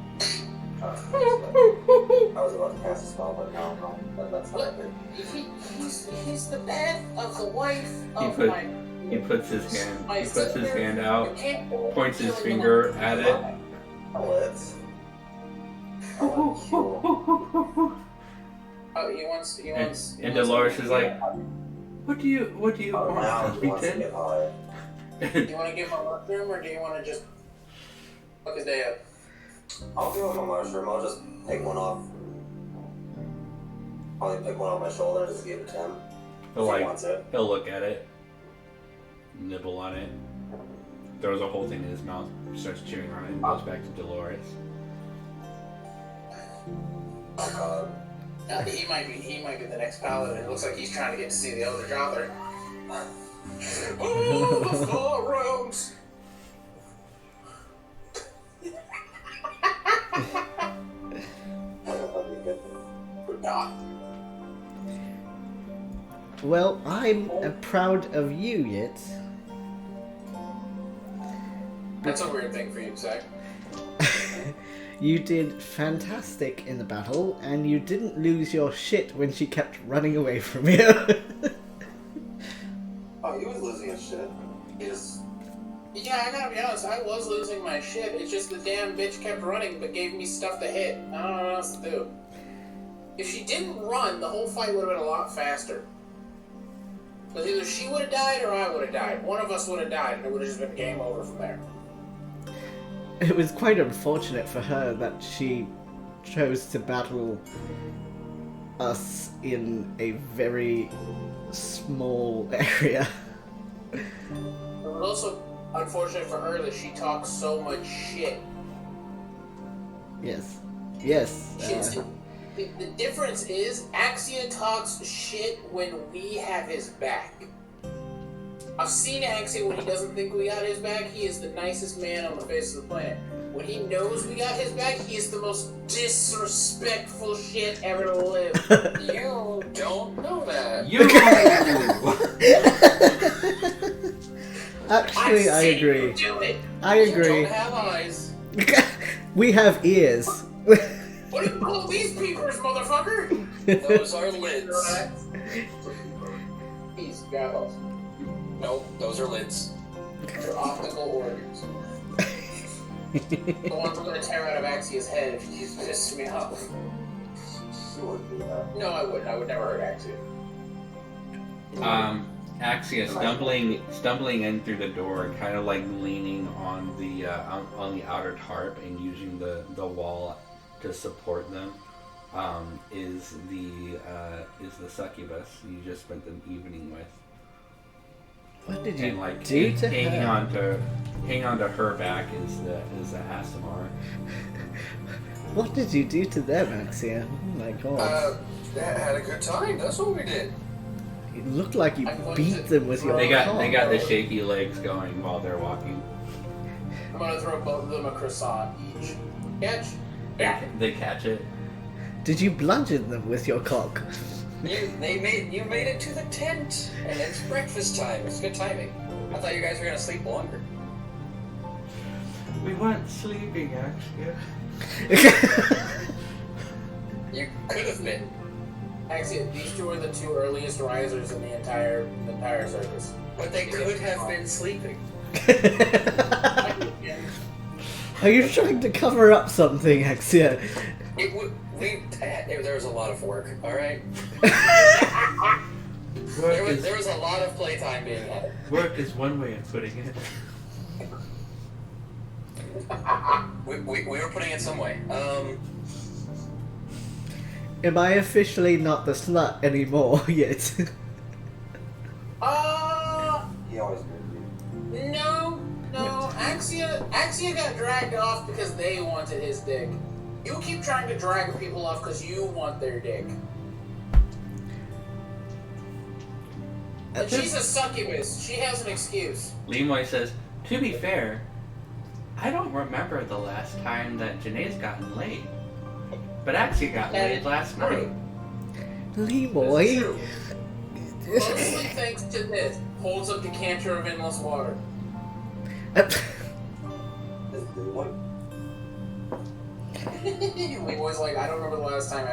I was about to cast a spell, but no, that's not Look, good. he's the dad of the wife of my... He puts his hand out, points his finger at it. Let's. Oh, he wants. And Dolores is like, what do you want, Now he wants to Wellington? get high. Do you want to give him a mushroom or do you want to just fuck his day up? I'll give him a mushroom. I'll just pick one off. Probably pick one off my shoulder and just give it to him. He'll If he wants it. he'll look at it, nibble on it, throws a whole thing in his mouth, starts chewing on it, and goes back to Dolores. Oh god. He might be the next paladin. It looks like he's trying to get to see the other Jother. Oh, the four rogues! That'd be good. Good God. Well, I'm proud of you yet. That's a weird thing for you to say. You did fantastic in the battle, and you didn't lose your shit when she kept running away from you. Oh, he was losing his shit. He just... Yeah, I gotta be honest, I was losing my shit. It's just the damn bitch kept running but gave me stuff to hit. I don't know what else to do. If she didn't run, the whole fight would have been a lot faster. Because either she would have died or I would have died. One of us would have died, and it would have just been game over from there. It was quite unfortunate for her that she chose to battle us in a very small area. It was also unfortunate for her that she talks so much shit. Yes. The difference is, Axia talks shit when we have his back. I've seen Axia when he doesn't think we got his back. He is the nicest man on the face of the planet. When he knows we got his back, he is the most disrespectful shit ever to live. You don't know that. You! Actually, I said agree. you do it. I You agree. don't have eyes. We have ears. What do you call these peepers, motherfucker? Those are lids. These goggles. Nope, those are lids. They're optical organs. The ones I'm gonna tear out of Axia's head if you piss me off. You wouldn't do that. No, I wouldn't. I would never hurt Axia. Axia stumbling in through the door, kind of like leaning on the outer tarp and using the wall to support them. Is the succubus you just spent the evening with. What did you And like do to hanging her? on to her back is the Asimar. What did you do to them, Axia? Oh my god. Had a good time. That's what we did. It looked like you I'm going beat to them with your They got cock. the shaky legs going while they're walking. I'm gonna throw both of them a croissant each. Catch. Yeah. They catch it. Did you bludgeon them with your cock? You made it to the tent, and it's breakfast time. It's good timing. I thought you guys were gonna sleep longer. We weren't sleeping, Axia. You could have been. Axia, these two are the two earliest risers in the entire circus. But they could have been sleeping. Are you trying to cover up something, Axia? There was a lot of work, alright? Work There was a lot of playtime being had. is one way of putting it. We were putting it some way. Am I officially not the slut anymore yet? He always did. No. Axia got dragged off because they wanted his dick. You keep trying to drag people off because you want their dick. And she's a succubus. She has an excuse. LIMOY says, to be fair, I don't remember the last time that Janae's gotten laid. But Axia got laid last night. LIMOY? True. Mostly thanks to this. Holds up decanter of endless water. Leroy's like, I don't remember the last time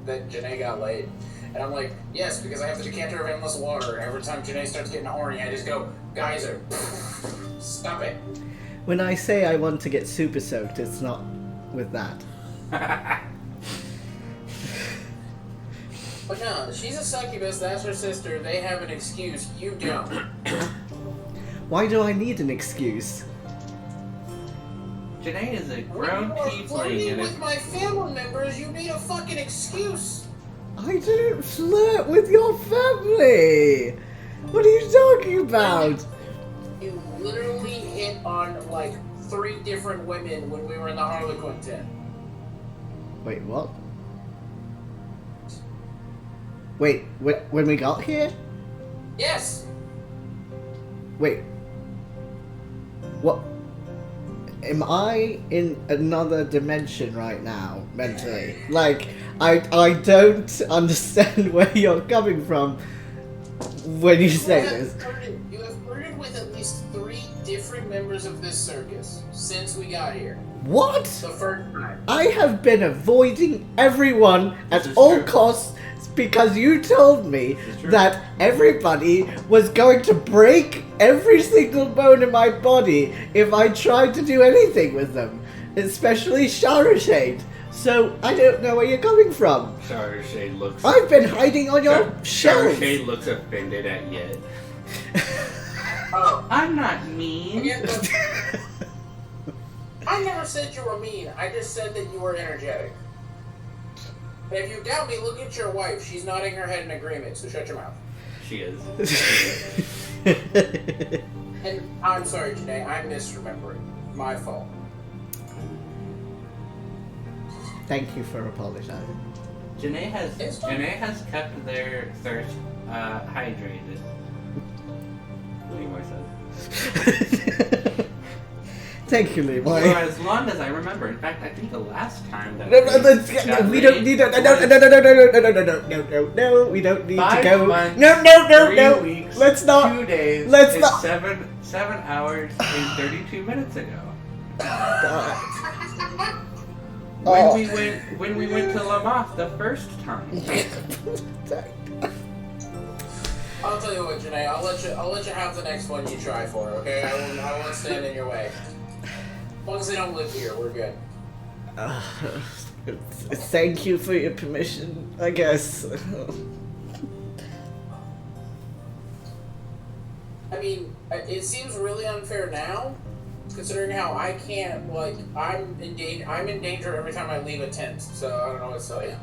that Janae got laid. And I'm like, yes, because I have the decanter of endless water. Every time Janae starts getting horny, I just go, geyser. Stop it. When I say I want to get super soaked, it's not with that. But no, she's a succubus, that's her sister, they have an excuse, you don't. Why do I need an excuse? Janae is a grown When you are tiefling flirting and with my family members, you need a fucking excuse. I didn't flirt with your family! What are you talking about? You literally hit on like 3 different women when we were in the Harlequin tent. Wait, what? Wait, when we got here? Yes! Wait. What? Am I in another dimension right now, mentally? Like, I don't understand where you're coming from when you say this. You have flirted with at least 3 different members of this circus since we got here. What? The first time. I have been avoiding everyone at This is all true. costs because you told me This is true. that everybody was going to break every single bone in my body if I tried to do anything with them, especially Shower Shade. So I don't know where you're coming from. Shower Shade looks. I've been hiding on your Shower shelf. Shade looks offended at Yet. Oh, I'm not mean. again, look, I never said you were mean. I just said that you were energetic. And if you doubt me, look at your wife. She's nodding her head in agreement, so shut your mouth. She is. And I'm sorry, Janae, I'm misremembering. My fault. Thank you for apologizing. Janae It's fine. has kept their thirst hydrated. LIMOY says. Thank you, For LIMOY. as long as I remember. In fact, I think the last time that No, we don't need to. No, we don't need to 5 go. months, No. 3 weeks, Let's not. 2 days. let's is not- 7 hours and 32 minutes ago. Oh. When we went to Lamoth the first time. I'll tell you what, Janae, I'll let you have the next one you try for, okay? I won't stand in your way. As long as they don't live here, we're good. Thank you for your permission, I guess. I mean, it seems really unfair now, considering how I can't, like, I'm in danger every time I leave a tent, so I don't know what to tell you.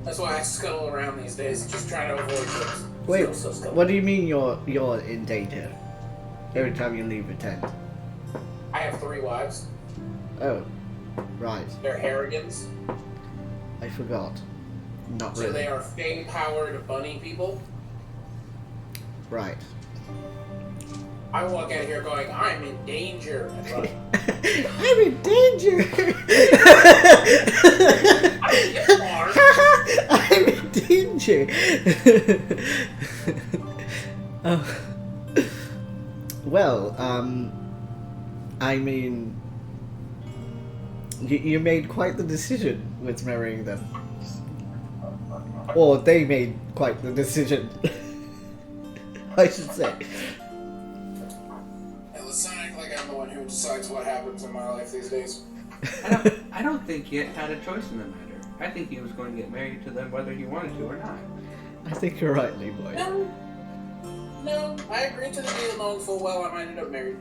That's why I scuttle around these days, just trying to avoid those. Wait, So what do you mean you're in danger? Every time you leave a tent? I have 3 wives. Oh, right. They're Harrigans. I forgot. Not So really. they are fey-powered bunny people. Right. I walk out here going, I'm in danger. And run. I'm in danger! I'm in danger! Oh. Well, I mean, you made quite the decision with marrying them. Or they made quite the decision, I should say. Let's not act like I'm the one who decides what happens in my life these days. I don't think he had a choice in the matter. I think he was going to get married to them whether he wanted to or not. I think you're right, LIMOY. No, I agreed to the deal knowing full well I might end up married.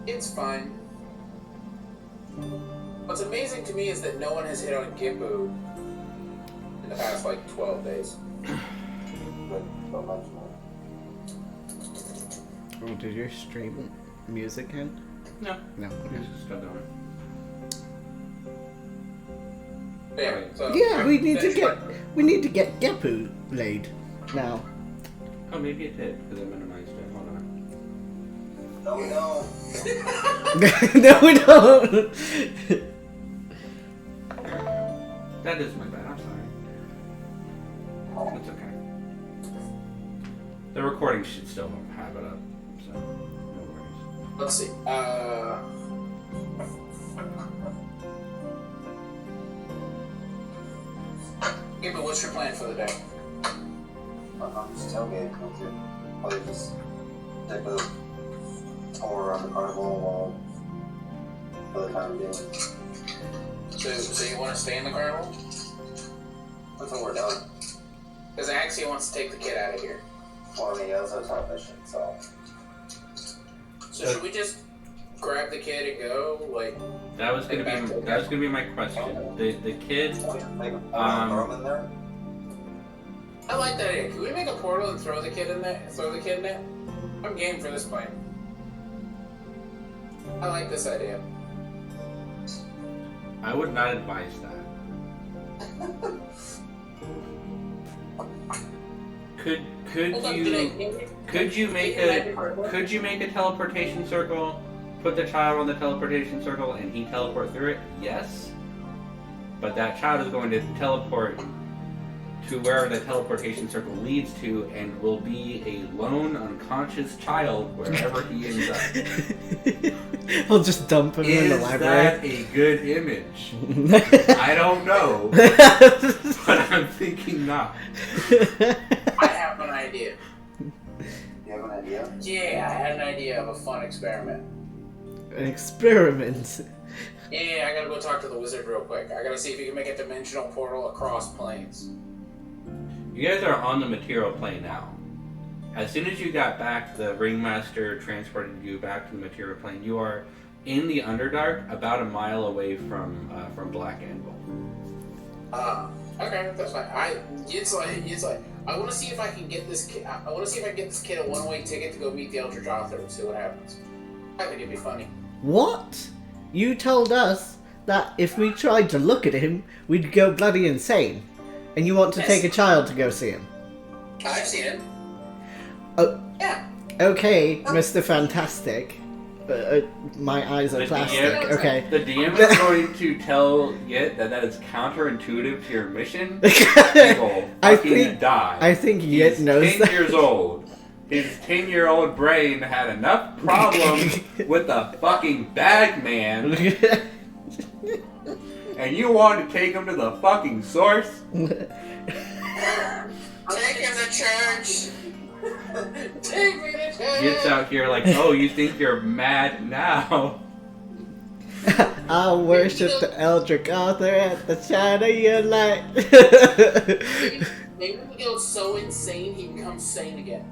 It's fine. What's amazing to me is that no one has hit on Gippu in the past, 12 days. But so much more. Oh, did your stream music end? No. No. It's still going. But yeah, so Yeah, we need finish to get Gippu laid now. Oh, maybe it did, because I minimized it. Hold on. No, we don't. No, we don't. That is my bad, I'm sorry. It's okay. The recording should still have it up, so no worries. Let's see. Gippu, what's your plan for the day? I'm just tailgating. Probably just take a tour around the carnival while for the time being. So you want to stay in the carnival? Until we're done. Because Axia wants to take the kid out of here. Well, I mean, yeah, that's a top mission, so. So should we just grab the kid and go? That was gonna be my question. The kid. Make a throw him in there? I like that idea. Can we make a portal and throw the kid in there? I'm game for this plan. I like this idea. I would not advise that. Could you make a teleportation circle, put the child on the teleportation circle, and he teleport through it? Yes. But that child is going to teleport to wherever the teleportation circle leads to, and will be a lone, unconscious child wherever he ends up. I'll just dump him in the library. Is that a good image? I don't know, but I'm thinking not. I have an idea. You have an idea? Yeah, I had an idea of a fun experiment. An experiment. Yeah, I gotta go talk to the wizard real quick. I gotta see if he can make a dimensional portal across planes. You guys are on the material plane now. As soon as you got back, the ringmaster transported you back to the material plane. You are in the Underdark, about a mile away from Black Anvil. Okay, that's fine. It's like I want to see if I can get this kid. I want to see if I can get this kid a one-way ticket to go meet the Eldritch Author and see what happens. I think it'd be funny. What? You told us that if we tried to look at him, we'd go bloody insane. And you want to take a child to go see him? I've seen him. Oh, Yeah. okay, Mr. Fantastic. My eyes are The plastic. DM Okay. The DM is going to tell Yit that is counterintuitive to your mission. He will fucking die. I think Yit knows He's 10 that. years old. His 10-year-old brain had enough problems with the fucking bag man, and you want to take him to the fucking source? Take him to church! Take me to church! Gets out here like, oh, you think you're mad now? I'll worship the Eldritch Author at the shine of your light. Maybe he goes so insane he becomes sane again.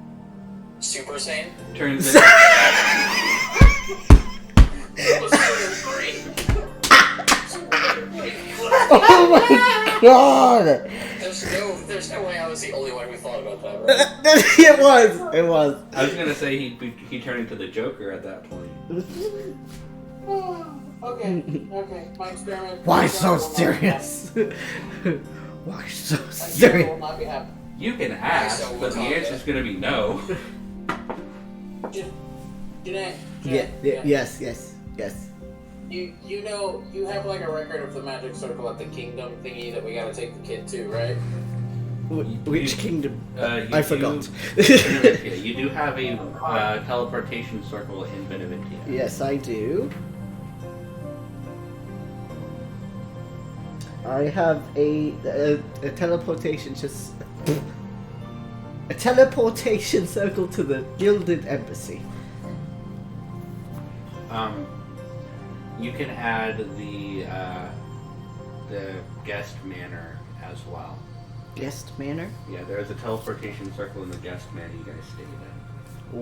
Super sane? Turns in. Oh my god! There's no way I was the only one who thought about that, right? It was. I was gonna say he turned into the Joker at that point. Okay, my experiment. Why so serious? Why so Will serious? not be happy. You can ask, but the answer's gonna be no. Jeanette, Yes. You know, you have like a record of the magic circle at the kingdom thingy that we gotta take the kid to, right? Which kingdom? You I forgot. Beneventia. You do have a teleportation circle in Beneventia. Yes, I do. I have a teleportation a teleportation circle to the Gilded Embassy. You can add the guest manor as well. Guest manor? Yeah, there's a teleportation circle in the guest manor you guys stayed in.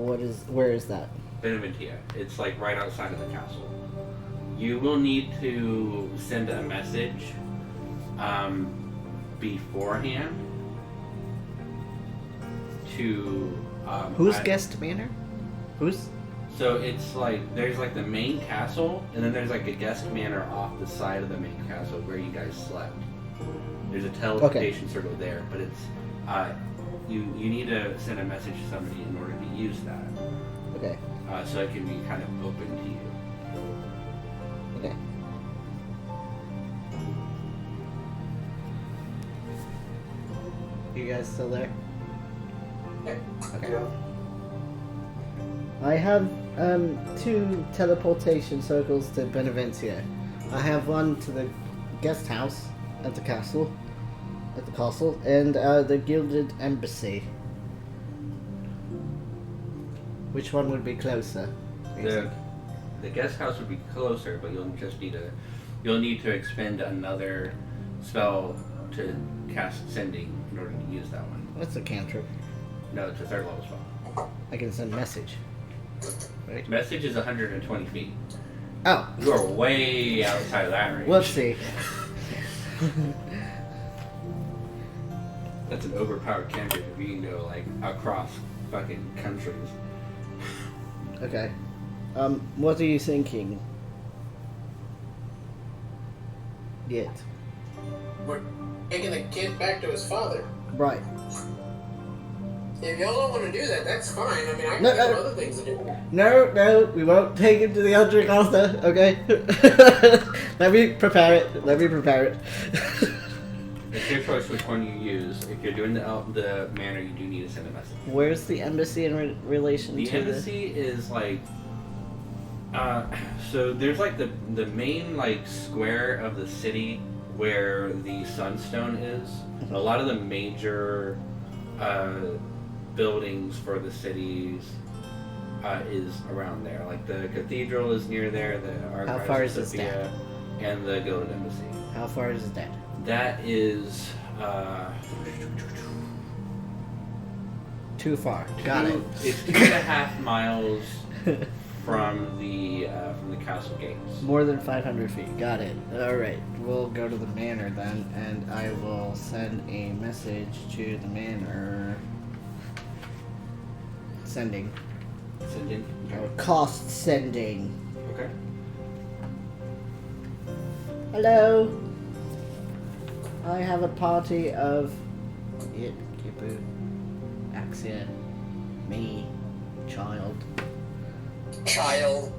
Where is that? Beneventia. It's like right outside of the castle. You will need to send a message beforehand to Who's guest manor? Who's? So it's like there's like the main castle, and then there's like a guest manor off the side of the main castle where you guys slept. There's a teleportation circle there, but it's you need to send a message to somebody in order to use that. Okay. So it can be kind of open to you. Okay. You guys still there? Okay. I have two teleportation circles to Beneventia. I have one to the guest house at the castle, and the Gilded Embassy. Which one would be closer? The guest house would be closer, but you'll need to expend another spell to cast sending in order to use that one. What's a cantrip? No, it's a third level spell. I can send message. Right? Message is 120 feet. Oh, You are way outside of that range. whoopsie. That's an overpowered cantrip if you can go like across fucking countries. Okay. What are you thinking? Yet. We're taking the kid back to his father. Right. If y'all don't want to do that, that's fine. I mean, I can No, think of other things to do. No, we won't take him to the Eldritch Author, okay? Let me prepare it. It's your choice which one you use. If you're doing the manor, you do need to send a message. Where's the embassy in relation The to embassy is like, so there's like the main like square of the city where the Sunstone is. A lot of the major buildings for the cities is around there. Like the cathedral is near there. The How far is this Sophia, and the Gilded Embassy. How far is that? That is Too far. Got it. It's 2.5 miles from the castle gates. More than 500 feet. Got it. Alright, we'll go to the manor then, and I will send a message to the manor. Sending. Sending. Or cost sending. Okay. Hello. I have a party of Gippu, Axia, me, child, LIMOY.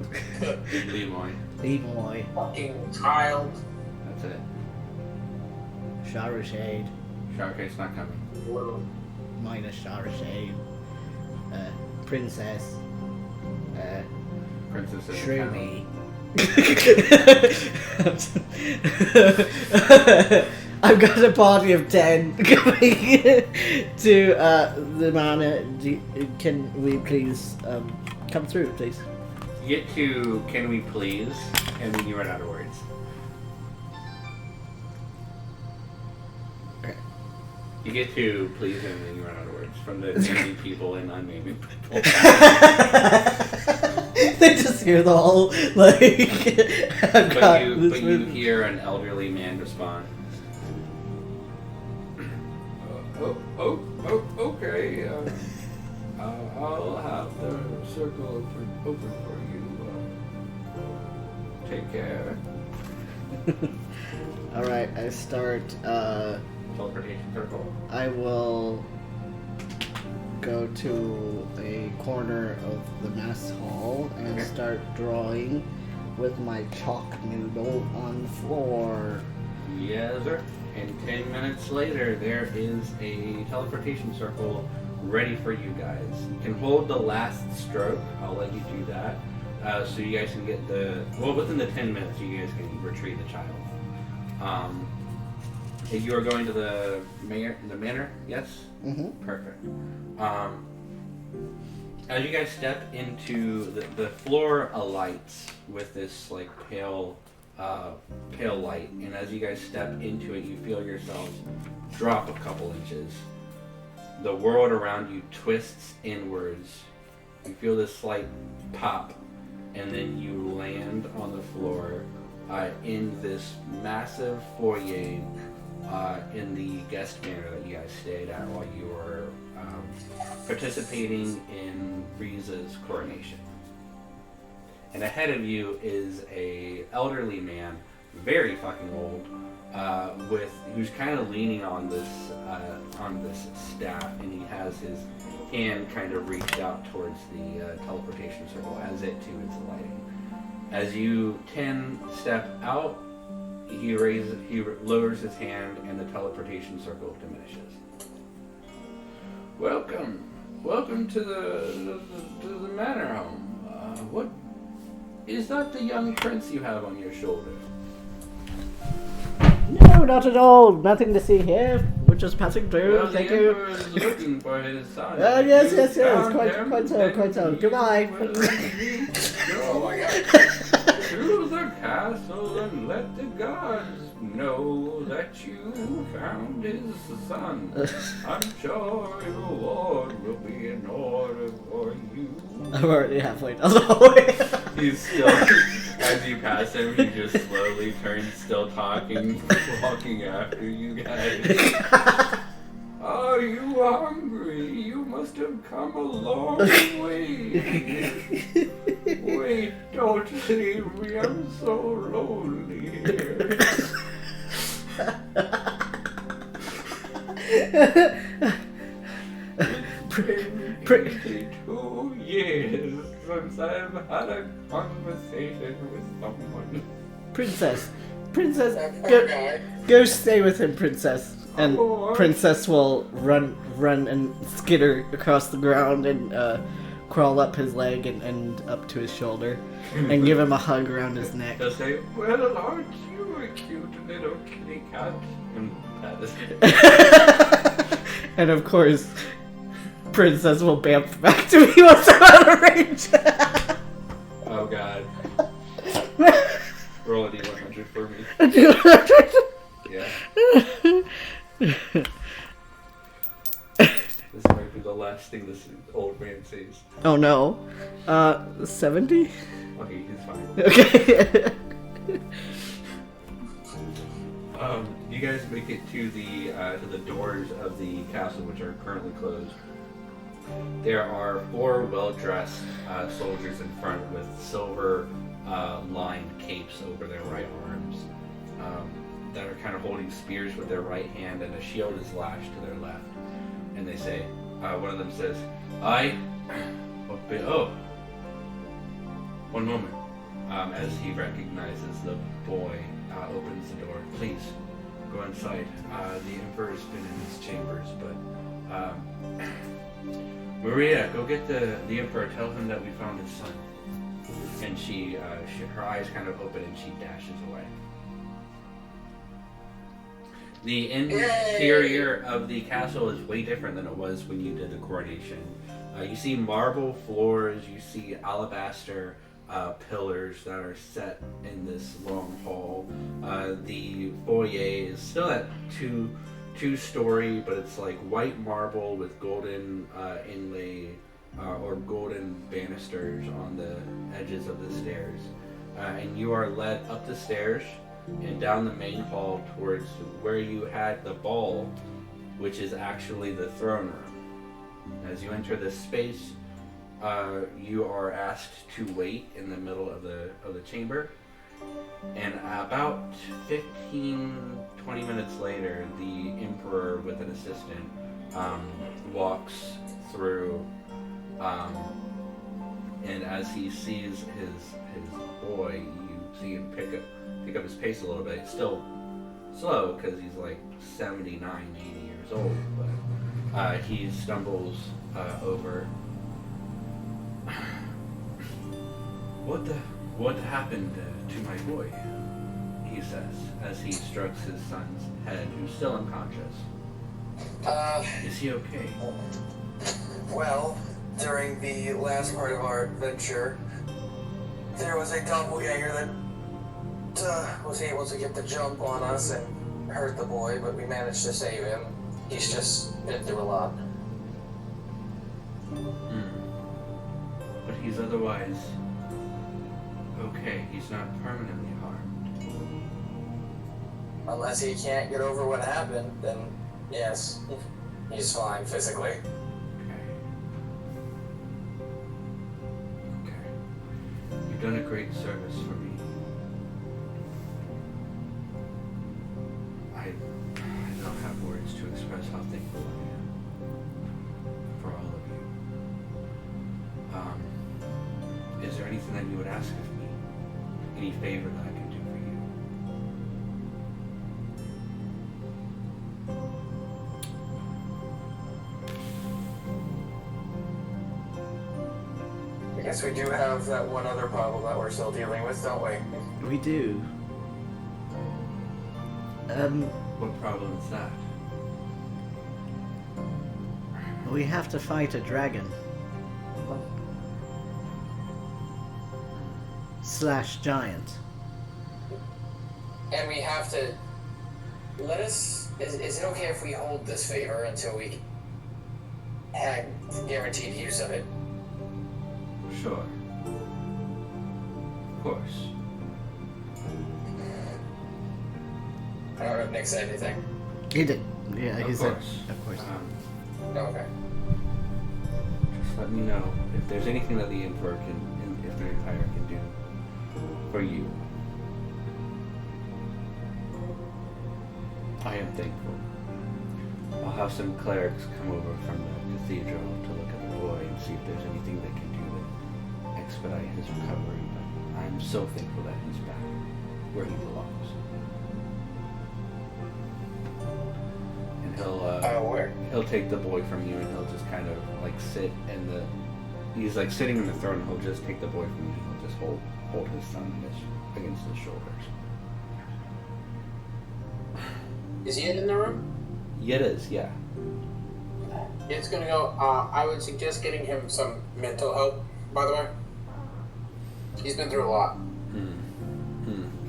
LIMOY, Fucking child. That's it. Sharashade, Sharkate's not coming. minus Sharashade, Princess, Princess is Shroomy. I've got a party of 10 coming to the manor. Can we please come through, please? You get to "Can we please?" and then you run out of words. Okay. You get to "please" and then you run out of words from the naming people and unnamed people. They just hear the whole like. But you hear an elderly man respond. Okay. I'll have the circle open for you. Take care. Alright, I start. Teleportation circle. I will go to a corner of the mess hall and start drawing with my chalk noodle on the floor. Yes, sir. And 10 minutes later, there is a teleportation circle ready for you guys. You can hold the last stroke. I'll let you do that. So you guys can get within the 10 minutes, you guys can retrieve the child. You are going to the manor, yes? Mm-hmm. Perfect. As you guys step into the floor alights with this like pale light, and as you guys step into it, you feel yourselves drop a couple inches. The world around you twists inwards. You feel this slight pop, and then you land on the floor in this massive foyer in the guest manor that you guys stayed at while you were participating in Riza's coronation. And ahead of you is a elderly man, very fucking old, who's kind of leaning on this staff, and he has his hand kind of reached out towards the teleportation circle as it too is lighting. As you 10 step out, he lowers his hand, and the teleportation circle diminishes. Welcome to the manor home. What is that? The young prince you have on your shoulder? No, not at all. Nothing to see here. We're just passing through. Well, Thank the you. Emperor is looking for his son. Yes. Found Quite him, so. then Goodbye. you will Oh my god. to the castle and let the gods know that you found his son. I'm sure your reward will be in order for you. I'm already halfway down the hallway. He's still, as you pass him, he just slowly turns, still talking, walking after you guys. Are you hungry? You must have come a long way. Wait, don't leave me. I'm so lonely here. It's been 82 years since I've had a conversation with someone. Princess, That poor guy. go stay with him, Princess. And Oh, Princess will run and skitter across the ground and crawl up his leg and up to his shoulder and give him a hug around his neck. He'll say, well, aren't you a cute little kitty cat? And pat his And of course, Princess will bamf back to me once I'm out of range. Oh god. Roll a D100 for me. Yeah. This might be the last thing this old man says. Oh no. 70? Okay, he's fine. Okay. You guys make it to the doors of the castle, which are currently closed. There are 4 well-dressed soldiers in front with silver lined capes over their right arms that are kind of holding spears with their right hand, and a shield is lashed to their left. And they say, one of them says, one moment. As he recognizes the boy, opens the door. Please, go inside. The Emperor's been in his chambers, but Maria, go get the Emperor. Tell him that we found his son. And her eyes kind of open and she dashes away. The interior of the castle is way different than it was when you did the coronation. You see marble floors, you see alabaster pillars that are set in this long hall. The foyer is still at two-story, but it's like white marble with golden inlay or golden banisters on the edges of the stairs. And you are led up the stairs and down the main hall towards where you had the ball, which is actually the throne room. As you enter this space, you are asked to wait in the middle of the chamber, and about 15-20 minutes later, the Emperor with an assistant walks through, and as he sees his boy, you see him pick up his pace a little bit. It's still slow because he's like 79, 80 years old, but he stumbles over. What happened to my boy? He says as he strokes his son's head, who's still unconscious. Is he okay? Well, during the last part of our adventure, there was a doppelganger that was able to get the jump on us and hurt the boy, but we managed to save him. He's just been through a lot. But he's otherwise okay. He's not permanently harmed. Unless he can't get over what happened, then yes, he's fine physically. Okay. You've done a great service for me. I don't have words to express how thankful I am for all of you. Is there anything that you would ask of me? Any favor that I can do for you? I guess we do have that one other problem that we're still dealing with, don't we? We do. What problem is that? We have to fight a dragon. / giant. And we have to... Is it okay if we hold this favor until we have guaranteed use of it? Sure. Of course. I don't know if Nick said anything. He did. Yeah, he said. Course. Of course. Okay. Just let me know if there's anything that the Emperor can, if the Empire can do for you. I am thankful. I'll have some clerics come over from the cathedral to look at the boy and see if there's anything they can do to expedite his recovery, but I'm so thankful that he's back where he belongs. And he'll take the boy from you and he'll just kind of like sit in the, he's like sitting in the throne and he'll just take the boy from you and he'll just hold his son against his shoulders. Is Yid in the room? Yid is, yeah. Yid's gonna go. I would suggest getting him some mental help, by the way. He's been through a lot.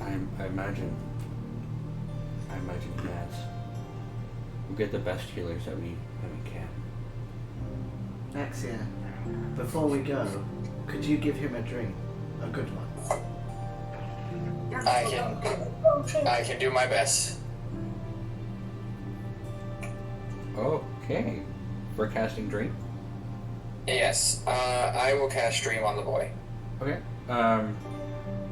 I imagine he has. We'll get the best healers that we can. Axia, before we go, could you give him a drink? A good one. I can do my best. Okay. For casting Dream? Yes, I will cast Dream on the boy. Okay.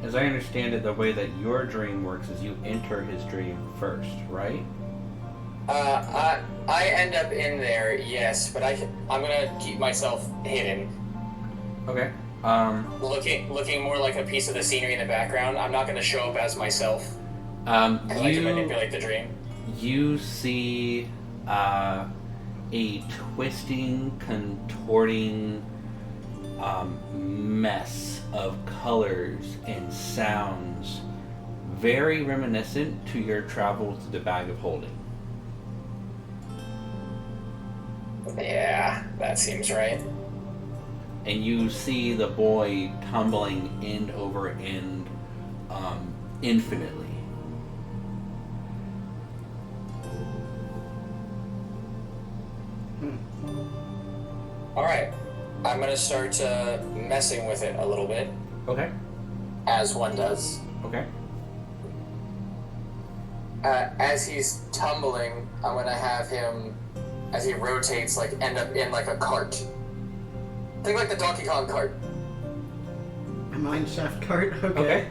As I understand it, the way that your dream works is you enter his dream first, right? I end up in there, yes, but I'm gonna keep myself hidden. Okay. Looking more like a piece of the scenery in the background. I'm not gonna show up as myself. I like to manipulate the dream. You see a twisting, contorting mess of colors and sounds, very reminiscent to your travel to the Bag of Holding. Yeah, that seems right. And you see the boy tumbling end over end, infinitely. Alright, I'm gonna start messing with it a little bit, Okay. as one does. Okay. As he's tumbling, I'm gonna have him, as he rotates, like end up in like a cart. Think like the Donkey Kong cart. A mineshaft cart? Okay. Okay.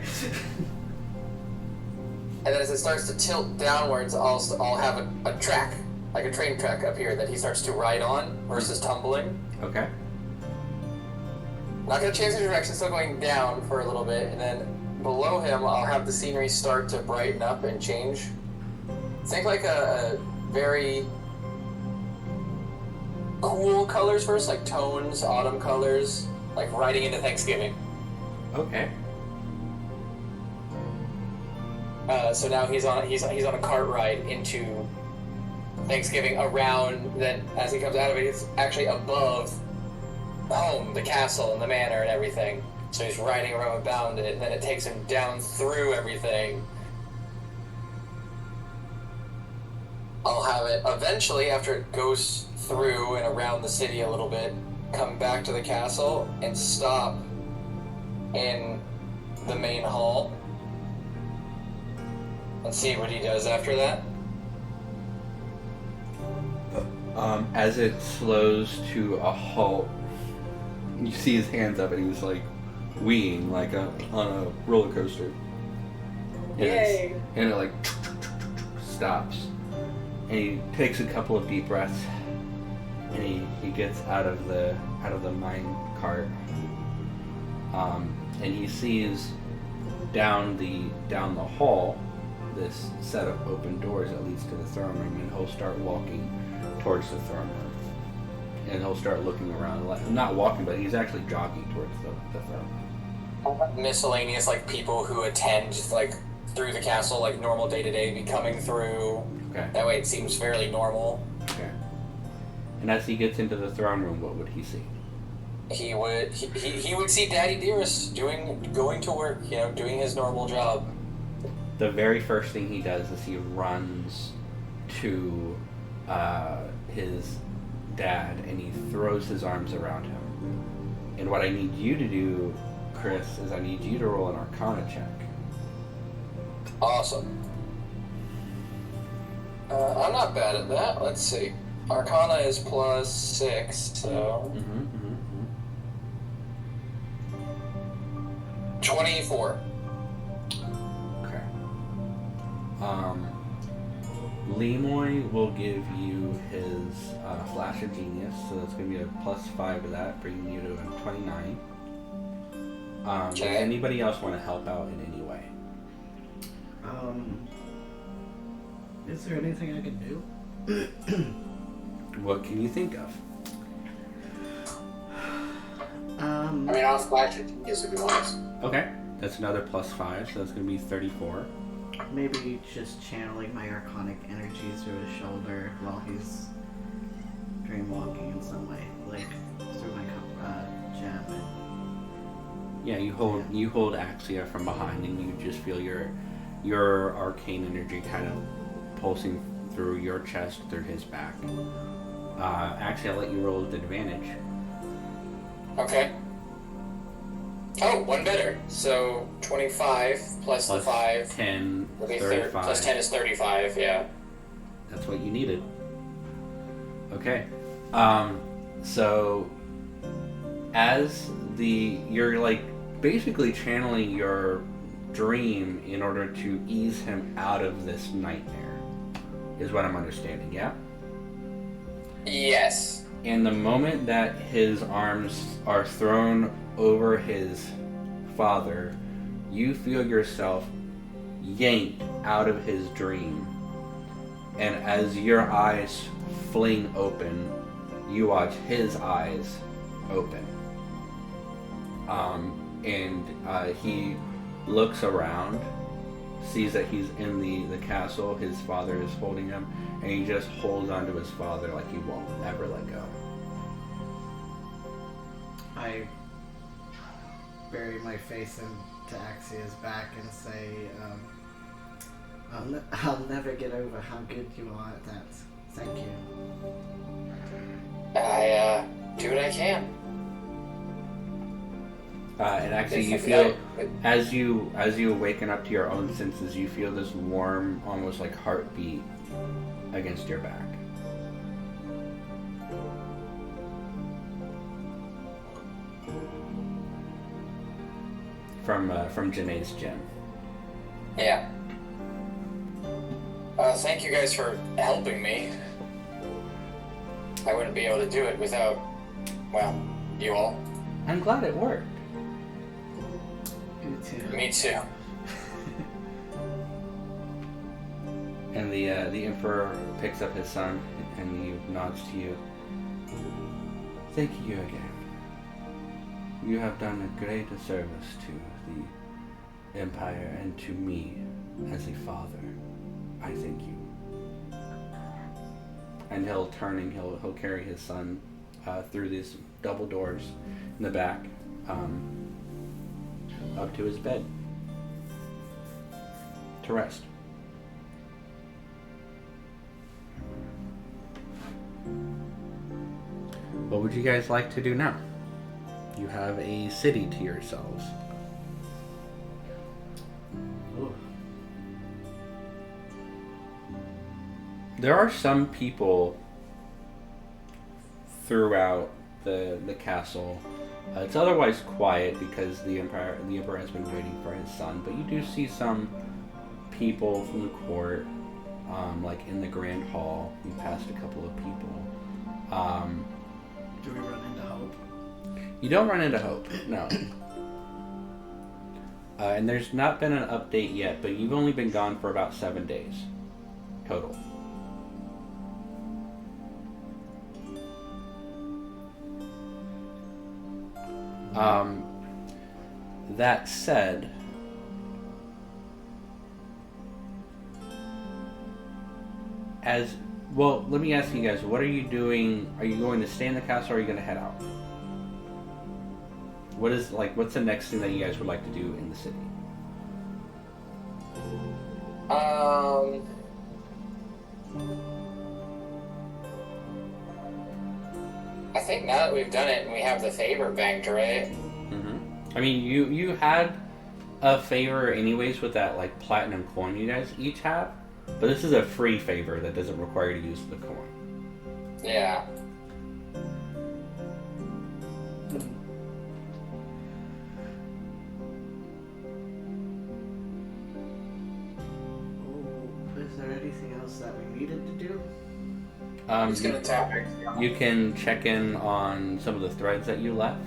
And then as it starts to tilt downwards, I'll have a track, like a train track up here that he starts to ride on versus tumbling. Okay. Not gonna change the direction, still going down for a little bit, and then below him I'll have the scenery start to brighten up and change. Think like a very cool colors first, like tones, autumn colors, like riding into Thanksgiving. Okay. So now he's on a cart ride into Thanksgiving around. Then as he comes out of it, it's actually above home, the castle and the manor and everything. So he's riding around it, and then it takes him down through everything. I'll have it eventually, after it goes through and around the city a little bit, come back to the castle and stop in the main hall and see what he does after that. As it slows to a halt, you see his hands up and he's like weeing like on a roller coaster. Yay! And it like stops. And he takes a couple of deep breaths and he gets out of the mine cart. And he sees down the hall this set of open doors that leads to the throne room, and he'll start walking towards the throne room. And he'll start looking around, not walking, but he's actually jogging towards the throne room. Miscellaneous, like, people who attend, like, through the castle, like, normal day-to-day, be coming through. Okay. That way it seems fairly normal. Okay. And as he gets into the throne room, what would he see? He would see Daddy Dearest going to work, doing his normal job. The very first thing he does is he runs to his dad and he throws his arms around him. And what I need you to do, Chris, is I need you to roll an Arcana check. Awesome. I'm not bad at that. Let's see. Arcana is +6, so 24. Okay. LIMOY will give you his Flash of Genius, so that's going to be a +5 to that, bringing you to a 29. Does anybody else want to help out in any way? Is there anything I can do? What can you think of? I mean, I'll flash it if you want. Okay, that's another +5, so that's going to be 34. Maybe just channeling my arcanic energy through his shoulder while he's dreamwalking in some way, like through my gem. Yeah, you hold Axia from behind, and you just feel your arcane energy kind of pulsing through your chest, through his back. Axia, I'll let you roll with advantage. Okay. Oh, one better. So 25 plus the 5. 10, Will be 35. Plus 10 is 35, yeah. That's what you needed. Okay. So as you're like basically channeling your dream in order to ease him out of this nightmare, is what I'm understanding, yeah? Yes. And the moment that his arms are thrown over his father, you feel yourself yanked out of his dream. And as your eyes fling open, you watch his eyes open. And he looks around, sees that he's in the castle. His father is holding him, and he just holds onto his father like he won't ever let go. I bury my face into Axia's back and say, I'll never get over how good you are at that. Thank you. I do what I can. And actually, you feel as you awaken up to your own senses, you feel this warm, almost like heartbeat against your back. From Janae's gym. Yeah. Thank you guys for helping me. I wouldn't be able to do it without, well, you all. I'm glad it worked. You too. Me too. And the Emperor picks up his son and he nods to you. Thank you again. You have done a great service to the Empire and to me as a father. I thank you. And he'll turn and he'll carry his son through these double doors in the back up to his bed to rest. What would you guys like to do now? You have a city to yourselves. Ooh. There are some people throughout the castle. It's otherwise quiet because the emperor has been waiting for his son. But you do see some people from the court, like in the grand hall. You passed a couple of people. Do we run into Hope? You don't run into Hope, no. And there's not been an update yet, but you've only been gone for about 7 days total. That said, well, let me ask you guys, what are you doing? Are you going to stay in the castle or are you going to head out? What's the next thing that you guys would like to do in the city? I think now that we've done it and we have the favor banked, right? Mm-hmm. I mean, you had a favor anyways with that like platinum coin you guys each have, but this is a free favor that doesn't require you to use the coin. Yeah. Is there anything else that we needed to do? He's gonna tap it. You can check in on some of the threads that you left.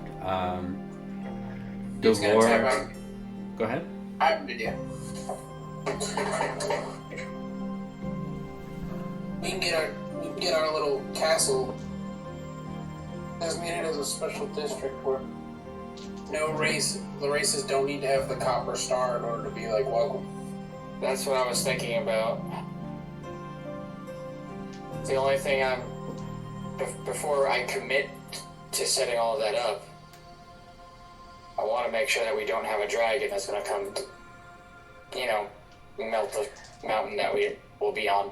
He's gonna tap out. Go ahead. I have an idea. We can get our little castle designated as a special district where the races don't need to have the copper star in order to be like welcome. That's what I was thinking about. The only thing before I commit to setting all of that up, I want to make sure that we don't have a dragon that's going to come, melt the mountain that we will be on.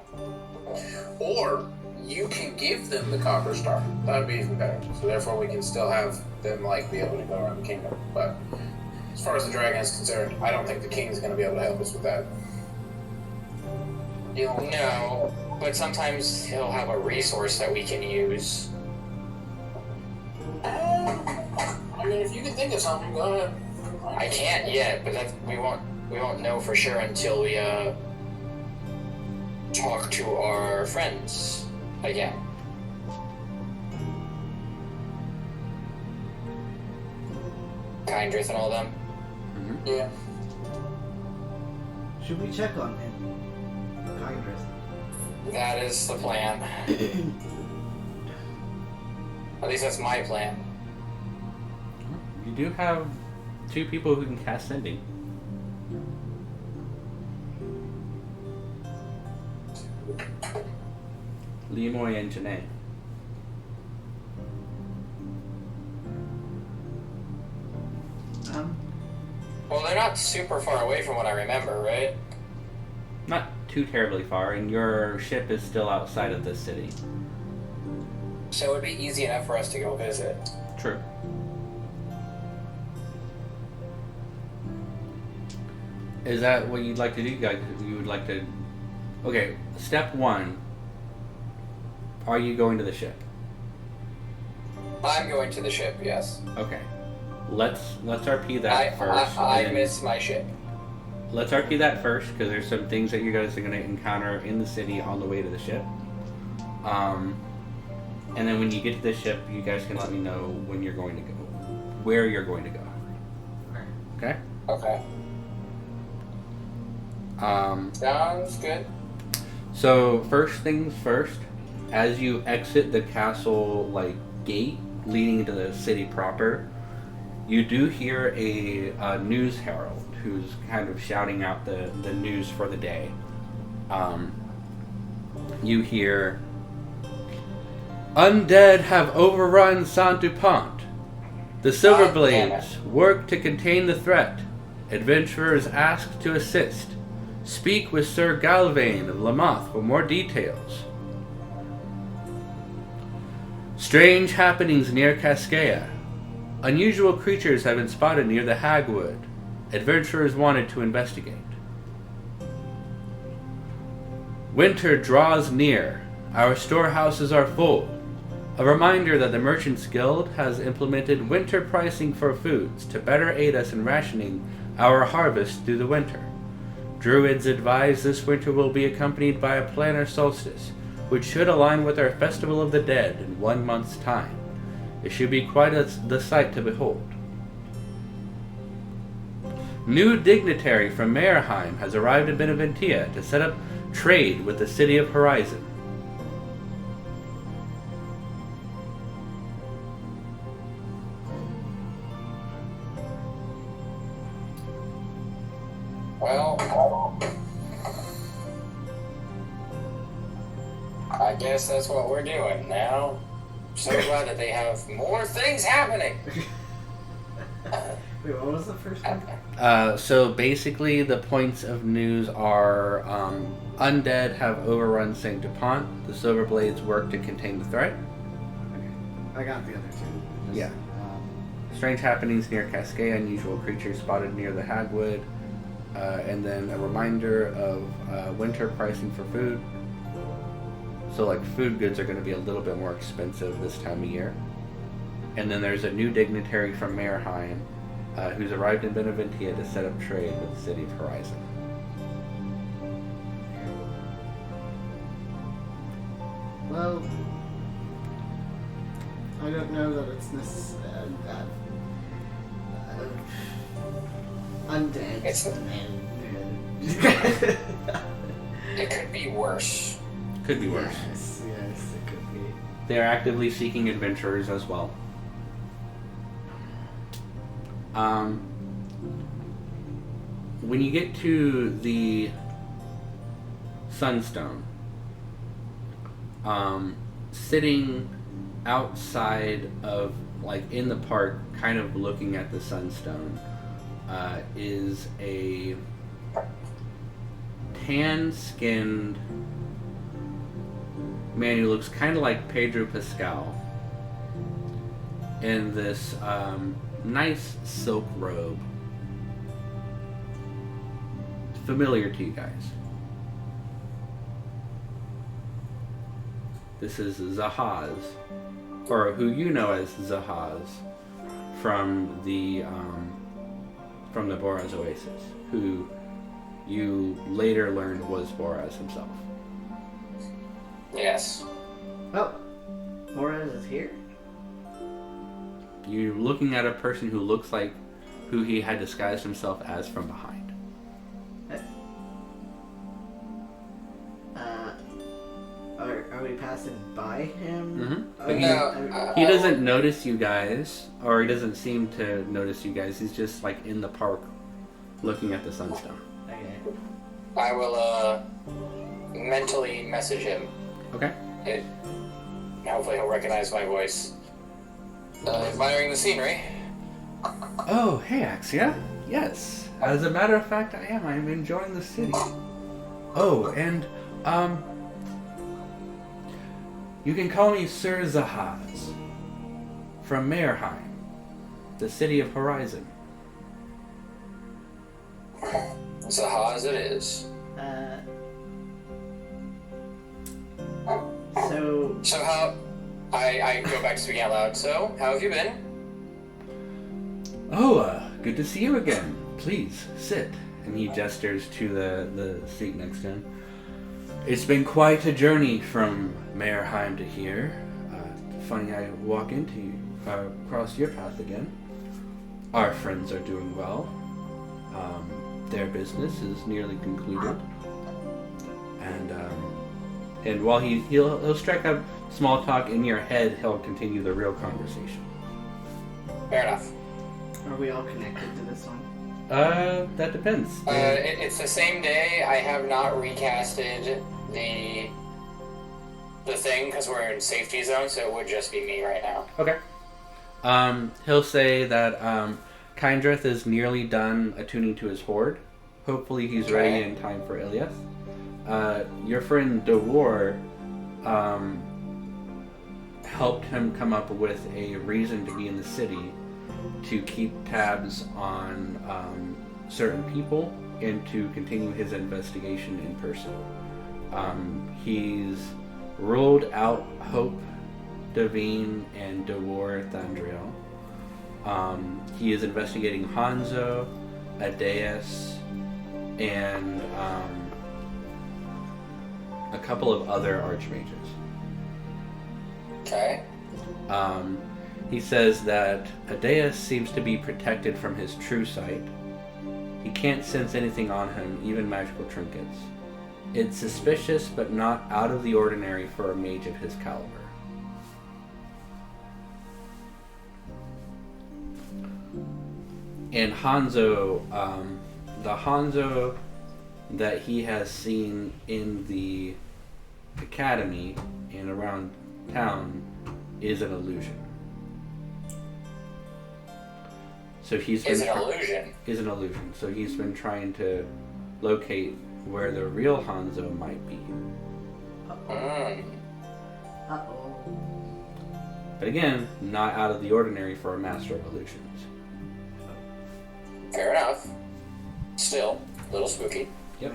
Or you can give them the copper star. That would be even better. So therefore we can still have them be able to go around the kingdom. But as far as the dragon is concerned, I don't think the king's going to be able to help us with that. No, but sometimes he'll have a resource that we can use. I mean, if you can think of something, go ahead. I can't yet, but we won't know for sure until we talk to our friends again. Kindrith and all them. Mm-hmm. Yeah. Should we check on him? Kindrith. That is the plan. At least that's my plan. You do have 2 people who can cast Sending. LIMOY and Janae. Well, they're not super far away from what I remember, right? Not too terribly far, and your ship is still outside of the city. So it would be easy enough for us to go visit. True. Is that what you'd like to do, guys? You would like to... Okay, step one. Are you going to the ship? I'm going to the ship, yes. Okay. Let's RP that first. I miss my ship. Let's RP that first, because there's some things that you guys are going to encounter in the city on the way to the ship. And then when you get to the ship, you guys can let me know when you're going to go. Where you're going to go. Okay? Okay. Sounds good. So, first things first, as you exit the castle, gate leading into the city proper, you do hear a news herald who's kind of shouting out the news for the day. You hear, "Undead have overrun Saint-Dupont. The Silverblades work to contain the threat. Adventurers asked to assist. Speak with Sir Galvain of Lamoth for more details. Strange happenings near Cascea. Unusual creatures have been spotted near the Hagwood. Adventurers wanted to investigate. Winter draws near. Our storehouses are full. A reminder that the Merchants Guild has implemented winter pricing for foods to better aid us in rationing our harvest through the winter. Druids advise this winter will be accompanied by a planar solstice, which should align with our Festival of the Dead in 1 month's time. It should be quite the sight to behold. New dignitary from Mayerheim has arrived in Beneventia to set up trade with the City of Horizon. Well, I guess that's what we're doing now. So glad that they have more things happening. Wait, what was the first one? So basically the points of news are undead have overrun Saint-Dupont. The Silverblades work to contain the threat. Okay, I got the other two. Yeah. Strange happenings near Cascade. Unusual creatures spotted near the Hagwood. And then a reminder of winter pricing for food. So food goods are going to be a little bit more expensive this time of year. And then there's a new dignitary from Mayerheim who's arrived in Beneventia to set up trade with the City of Horizon. Well, I don't know that it's undead. It could be worse. Could be worse. Yes, it could be. They are actively seeking adventurers as well. When you get to the Sunstone, sitting outside of, in the park, kind of looking at the Sunstone, is a tan-skinned man who looks kind of like Pedro Pascal in this nice silk robe. Familiar to you guys. This is Zahaz, or who you know as Zahaz, from the Boraz Oasis, who you later learned was Boraz himself. Yes. Oh, Boraz is here? You're looking at a person who looks like who he had disguised himself as from behind. Are we passing by him? Mm-hmm. But he doesn't notice you guys, or he doesn't seem to notice you guys. He's just in the park looking at the Sunstone. Okay. I will mentally message him. Okay. Hopefully he'll recognize my voice. Admiring the scenery. Oh, hey, Axia. Yes. As a matter of fact, I am. I'm enjoying the city. Oh, and, you can call me Sir Zahaz. From Mayerheim, the city of Horizon. Zahaz it is. So how... I go back to speaking out loud. So, how have you been? Oh, good to see you again. Please, sit. And he gestures to the seat next to him. It's been quite a journey from Mayerheim to here. Funny I walk into you, cross your path again. Our friends are doing well. Their business is nearly concluded. And while he'll strike up small talk in your head, he'll continue the real conversation. Fair enough. Are we all connected to this one? That depends. It's the same day. I have not recasted the thing because we're in safety zone, so it would just be me right now. Okay. He'll say that Kindreth is nearly done attuning to his horde. Hopefully he's ready in time for Iliath. Your friend Dewar helped him come up with a reason to be in the city to keep tabs on certain people and to continue his investigation in person. He's ruled out Hope, Devine, and Dewar Thandriel. He is investigating Hanzo, Adeus, and a couple of other archmages. Okay. He says that Adeus seems to be protected from his true sight. He can't sense anything on him, even magical trinkets. It's suspicious, but not out of the ordinary for a mage of his caliber. And Hanzo, the Hanzo that he has seen in the academy and around town is an illusion. So he's been Is an illusion. Is an illusion. So he's been trying to locate where the real Hanzo might be. Uh-oh. But again, not out of the ordinary for a master of illusions. Fair enough. Still, a little spooky. Yep.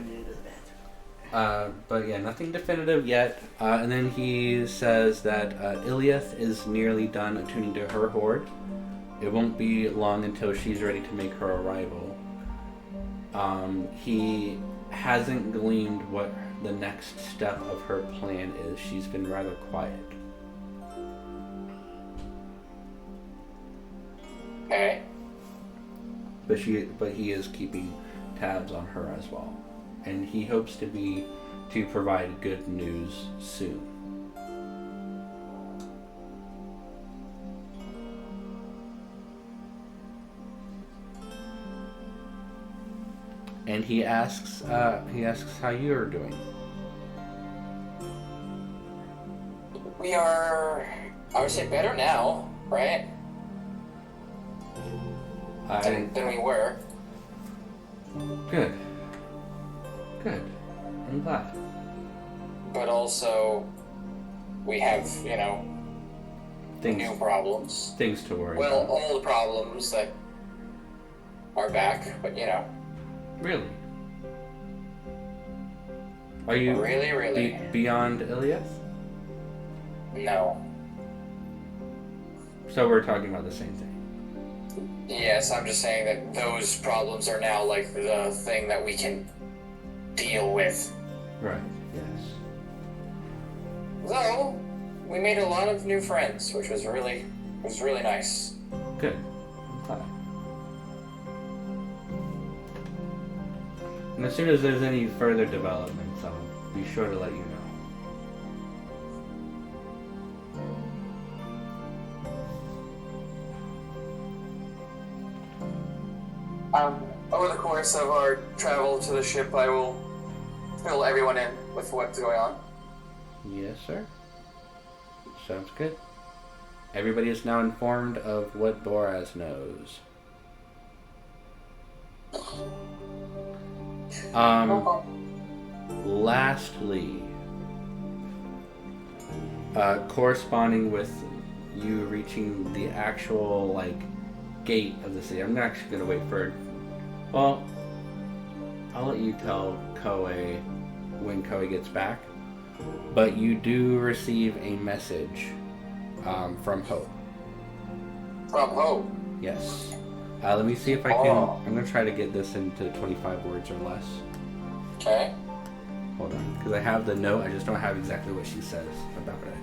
But yeah, nothing definitive yet. And then he says that Iliath is nearly done attuning to her horde. It won't be long until she's ready to make her arrival. He hasn't gleaned what the next step of her plan is. She's been rather quiet. Okay. But he is keeping tabs on her as well. And he hopes to provide good news soon. And he asks how you are doing. We are, I would say, better now, right? Than we were. Good. I'm glad. But also, we have, new problems. Things to worry Well, about. all the problems that are back, but Really? Are you really beyond Iliath? No. So we're talking about the same thing. Yes, I'm just saying that those problems are now like the thing that we can deal with. Right. Yes. Though we made a lot of new friends, which was really nice. Good. I'm glad. And as soon as there's any further developments, I'll be sure to let you know. Over the course of our travel to the ship, I will fill everyone in with what's going on. Yes, sir. Sounds good. Everybody is now informed of what Boraz knows. Lastly, corresponding with you reaching the actual, like, gate of the city. I'm actually going to wait for... Well, I'll let you tell Koei when Koei gets back. But you do receive a message from Hope. From Hope? Yes. Let me see if I can... I'm going to try to get this into 25 words or less. Okay. Hold on. Because I have the note, I just don't have exactly what she says about it.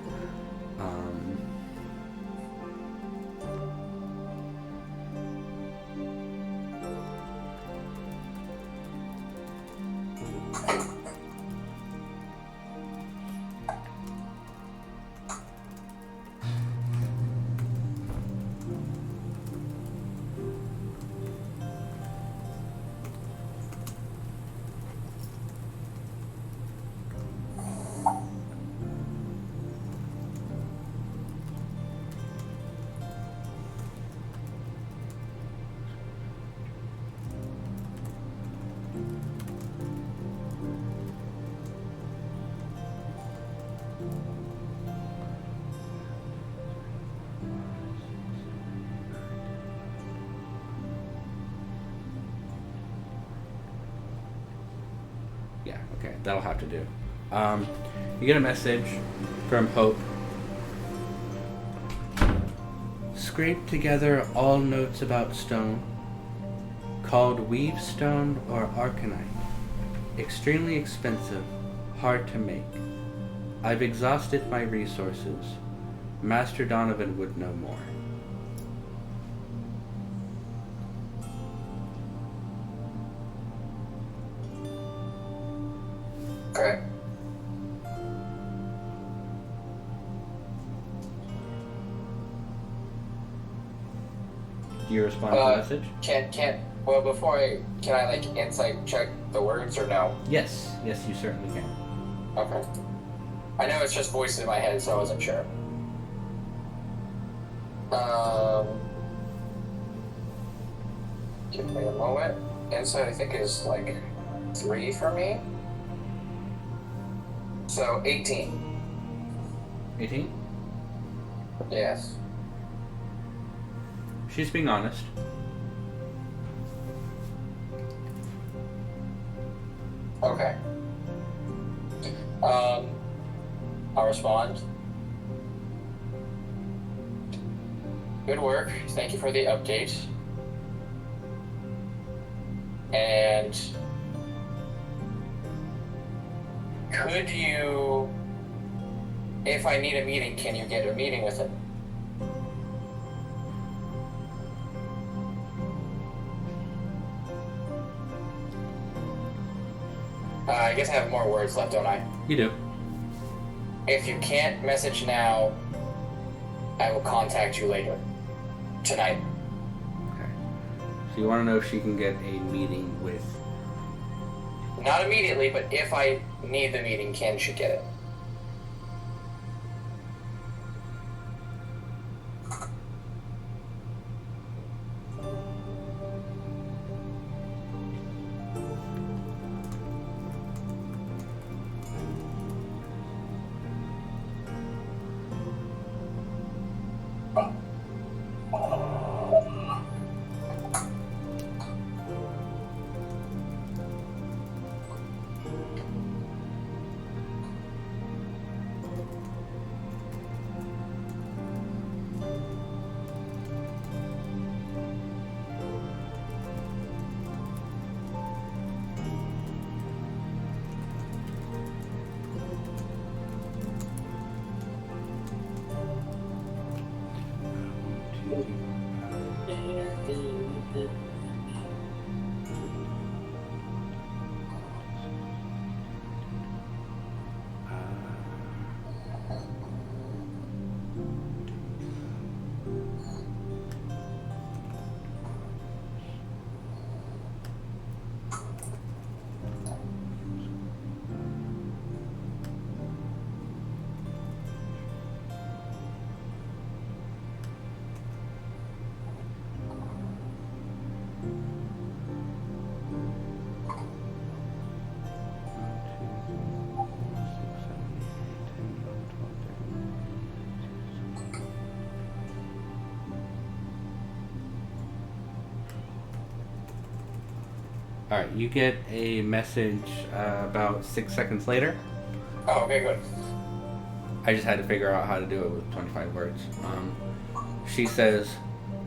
Yeah, okay, that'll have to do. You get a message from Hope. Scrape together all notes about stone, called weave stone or arcanite. Extremely expensive, hard to make. I've exhausted my resources. Master Donovan would know more. Okay. Do you respond to the message? Well, can I, like, insight check the words or no? Yes, you certainly can. Okay. I know it's just voices in my head, so I wasn't sure. Give me a moment. Insight, I think, is, like, 3 for me. So, 18. 18? Yes. She's being honest. Okay. I'll respond. Good work. Thank you for the update. And could you, if I need a meeting, can you get a meeting with him? I guess I have more words left, don't I? You do. If you can't message now, I will contact you later. Tonight. Okay. So you want to know if she can get a meeting with... Not immediately, but if I need the meeting, can she get it? Alright, you get a message about 6 seconds later. Oh, okay, good. I just had to figure out how to do it with 25 words. She says,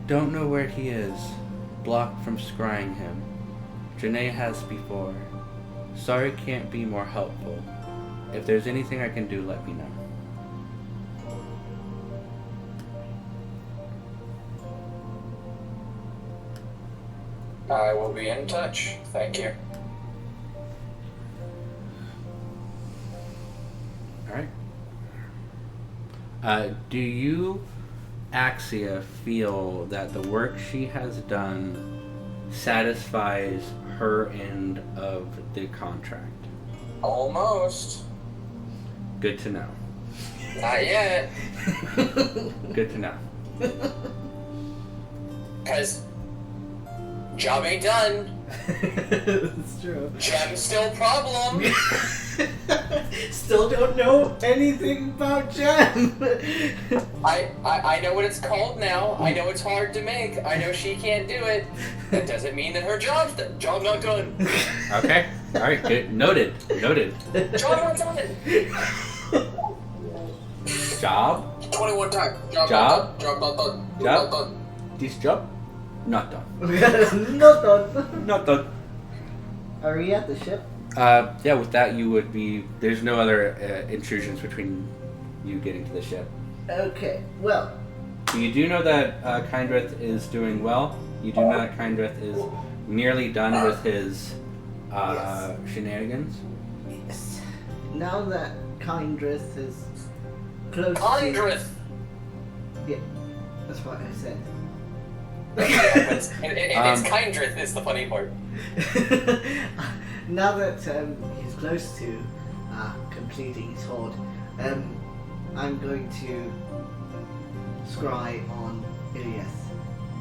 "Don't know where he is. Blocked from scrying him. Janae has before. Sorry can't be more helpful. If there's anything I can do, let me know." I will be in touch. Thank you. Alright. Do you, Axia, feel that the work she has done satisfies her end of the contract? Almost. Good to know. Not yet. Good to know. Because job ain't done. It's true. Gem's still problem. Still don't know anything about Gem. I know what it's called now. I know it's hard to make. I know she can't do it. That doesn't mean that her job not done. Okay. Alright, good. Noted. Job not done. Job? 21 times. Job? Job not done. Job? Not done. This job? Not done. Not done. Not done. Are we at the ship? Yeah, with that you would be... There's no other intrusions between you getting to the ship. Okay, well. You do know that Kindrith is doing well. You do know that Kindrith is nearly done with his shenanigans. Yes. Now that Kindrith is close Kindrith. Yeah, that's what I said. Yeah, it's Kindrith is the funny part. Now that he's close to completing his horde, I'm going to scry on Ilias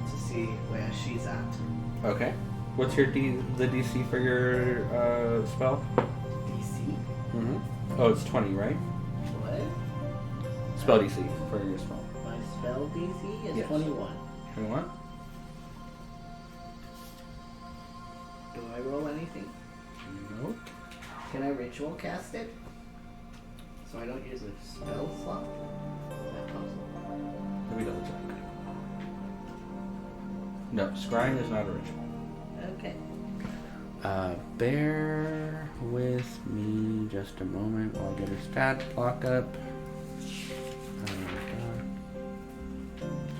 to see where she's at. Okay. What's your the DC for your spell? DC? Mm-hmm. Oh, it's 20, right? What? Spell DC for your spell. My spell DC is Yes. 21. 21? Do I roll anything? Nope. Can I ritual cast it? So I don't use a spell slot? Is that possible? Let me double check. No, scrying is not a ritual. Okay. Bear with me just a moment while I get her stat block up.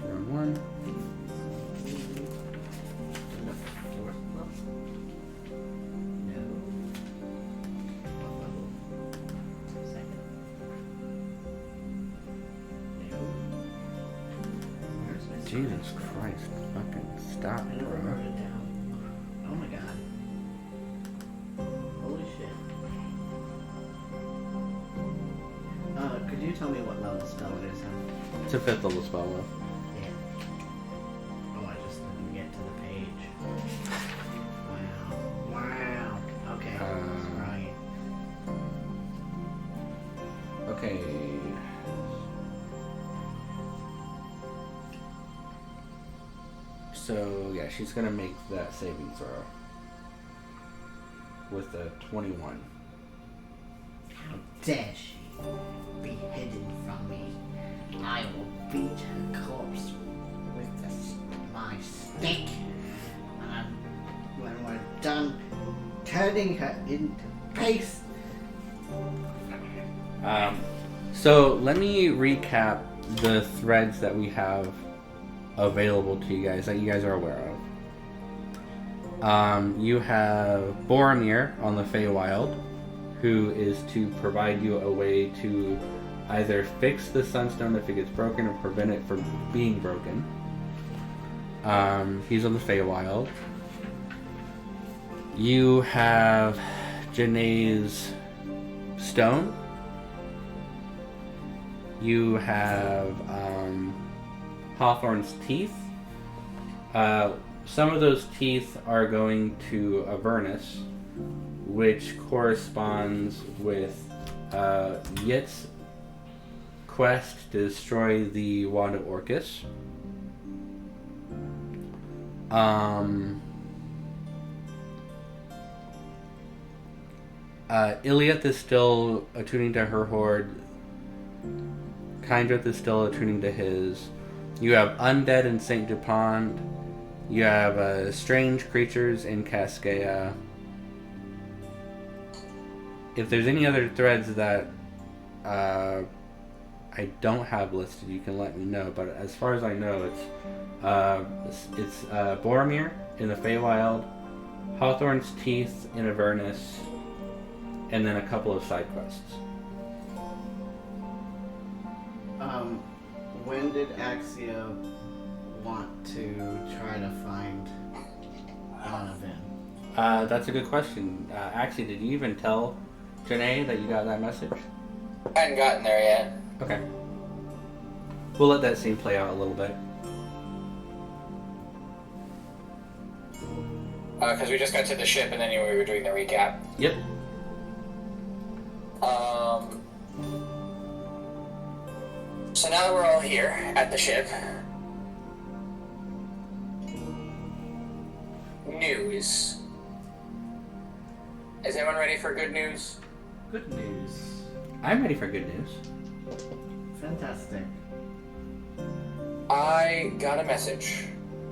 Round one. Jesus Christ, fucking stop, I never bro. wrote it down. Oh my god. Holy shit. Could you tell me what level spell it is? Huh? It's a 5th level spell, though. Yeah. Oh, I just didn't get to the page. Wow. Wow. Okay. Right. Okay. So, yeah, she's gonna make that saving throw. With a 21. How dare she be hidden from me? I will beat her corpse with my stick. And when we're done turning her into paste. So let me recap the threads that we have available to you guys that you guys are aware of. You have Boromir on the Feywild, who is to provide you a way to either fix the Sunstone if it gets broken or prevent it from being broken. He's on the Feywild. You have Janae's Stone. You have Hawthorne's Teeth. Some of those teeth are going to Avernus, which corresponds with Yit's quest to destroy the Wand of Orcus. Iliath is still attuning to her horde. Kindreth is still attuning to his. You have Undead in St. Dupont. You have strange creatures in Cascea. If there's any other threads that I don't have listed, you can let me know. But as far as I know, it's Boromir in the Feywild, Hawthorne's Teeth in Avernus, and then a couple of side quests. When did Axia want to try to find Donovan? That's a good question. Axia, did you even tell Janae that you got that message? I hadn't gotten there yet. Okay. We'll let that scene play out a little bit. Because we just got to the ship and then we were doing the recap. Yep. So now that we're all here at the ship, news. Is anyone ready for good news? Good news. I'm ready for good news. Fantastic. I got a message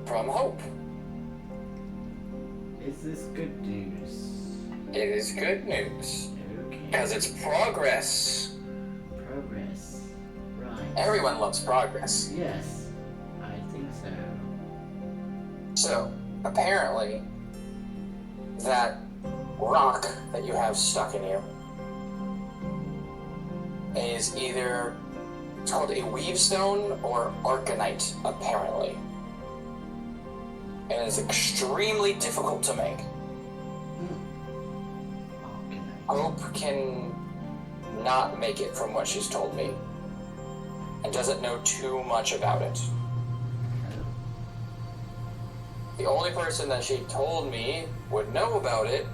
from Hope. Is this good news? It is good news. Okay. Because it's progress. Progress. Right. Everyone loves progress. Yes, I think so. So, apparently, that rock that you have stuck in you is either, it's called a weavestone or arcanite, apparently. And it's extremely difficult to make. Okay. Hope can not make it from what she's told me, and doesn't know too much about it. The only person that she told me would know about it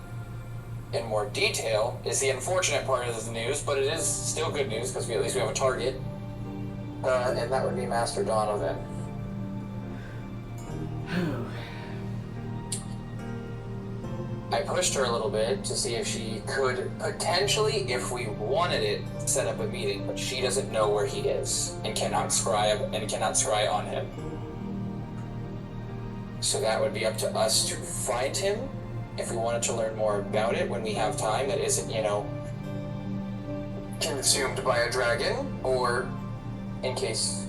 in more detail is the unfortunate part of the news, but it is still good news because at least we have a target, and that would be Master Donovan. I pushed her a little bit to see if she could potentially, if we wanted it, set up a meeting, but she doesn't know where he is and cannot scry on him. So that would be up to us to find him if we wanted to learn more about it when we have time that isn't, consumed by a dragon, or in case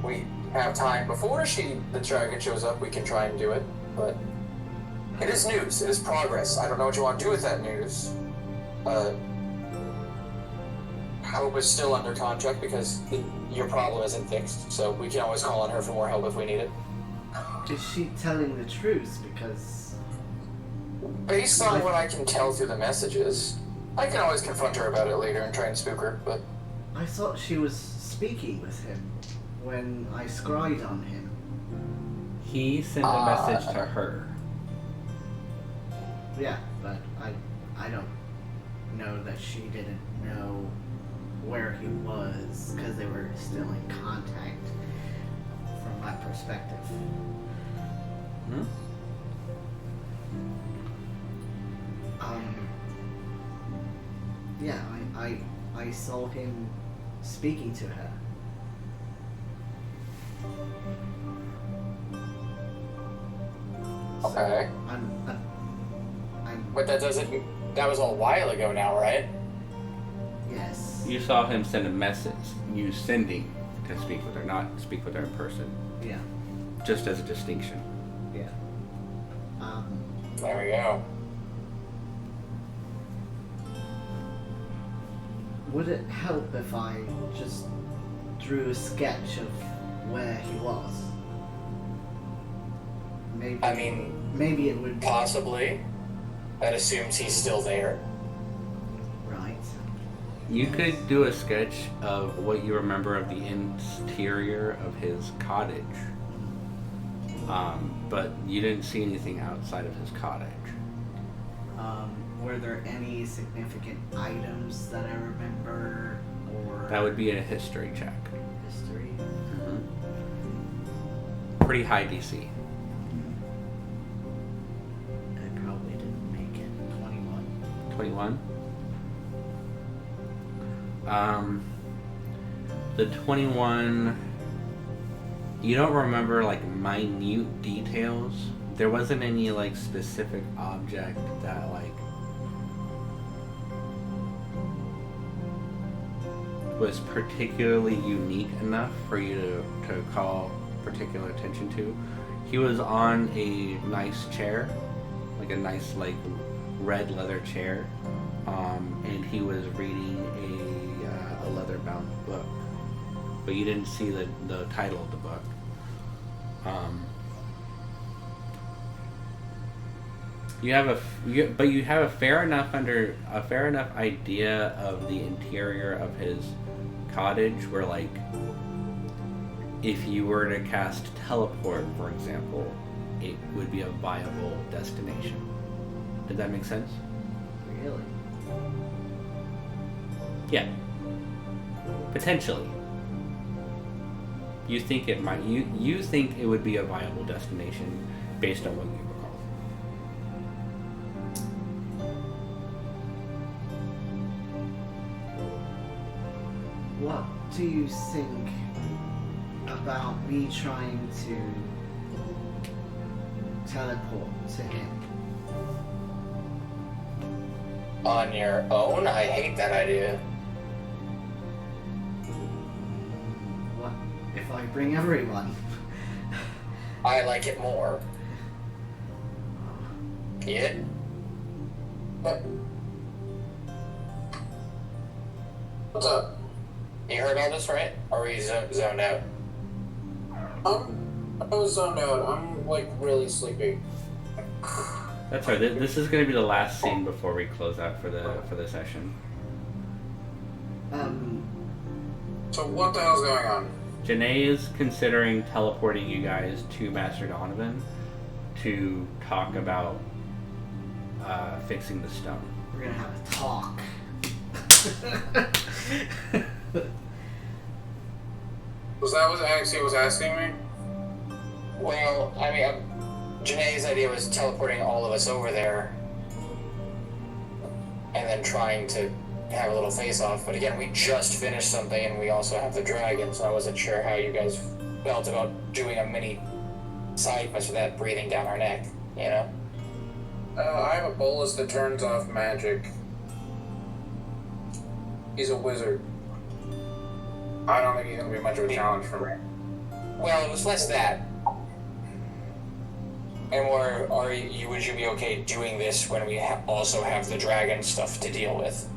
we have time before the dragon shows up, we can try and do it. But it is news. It is progress. I don't know what you want to do with that news. Hope is still under contract because your problem isn't fixed, so we can always call on her for more help if we need it. Is she telling the truth? Because Based on what I can tell through the messages, I can always confront her about it later and try and spook her, but I thought she was speaking with him when I scryed on him. He sent a message to her. Yeah, but I don't know that she didn't know where he was because they were still in contact from my perspective. Hmm? Yeah, I saw him speaking to her. okay. I'm But that was a while ago now, right? yes. You saw him send a message. You sending to speak with her, not speak with her in person. Yeah. Just as a distinction. Yeah. There we go. Would it help if I just drew a sketch of where he was? Maybe. I mean, maybe it would. possibly. That assumes he's still there. Right. You could do a sketch of what you remember of the interior of his cottage. But you didn't see anything outside of his cottage. Were there any significant items that I remember, or That would be a history check. history? Pretty high DC. I probably didn't make it. 21. 21. The 21. You don't remember like minute details. There wasn't any like specific object that like was particularly unique enough for you to call particular attention to. He was on a nice chair, like a nice like red leather chair, and he was reading a leather-bound book. But you didn't see the title of the book. You have a fair enough idea of the interior of his cottage, where like if you were to cast teleport, for example, it would be a viable destination. Did that make sense? Really? Yeah. Potentially. You think it might. You think it would be a viable destination based on what you recall. What do you think about me trying to teleport to him? On your own? I hate that idea. What if I bring everyone? I like it more. Yeah? What's up? You heard all this, right? Or were you zoned out? I was zoned out. I'm like really sleepy. That's right. This is going to be the last scene before we close out for the session. So what the hell's going on? Janae is considering teleporting you guys to Master Donovan to talk about fixing the stone. We're gonna have a talk. Was that what Axia was asking me? Well, I mean, Janae's idea was teleporting all of us over there and then trying to have a little face-off. But again, we just finished something and we also have the dragon, so I wasn't sure how you guys felt about doing a mini side quest with that breathing down our neck, you know? I have a bolus that turns off magic. He's a wizard. I don't think he's gonna be much of a challenge for me. Well, it was less that. And more, would you be okay doing this when we also have the dragon stuff to deal with?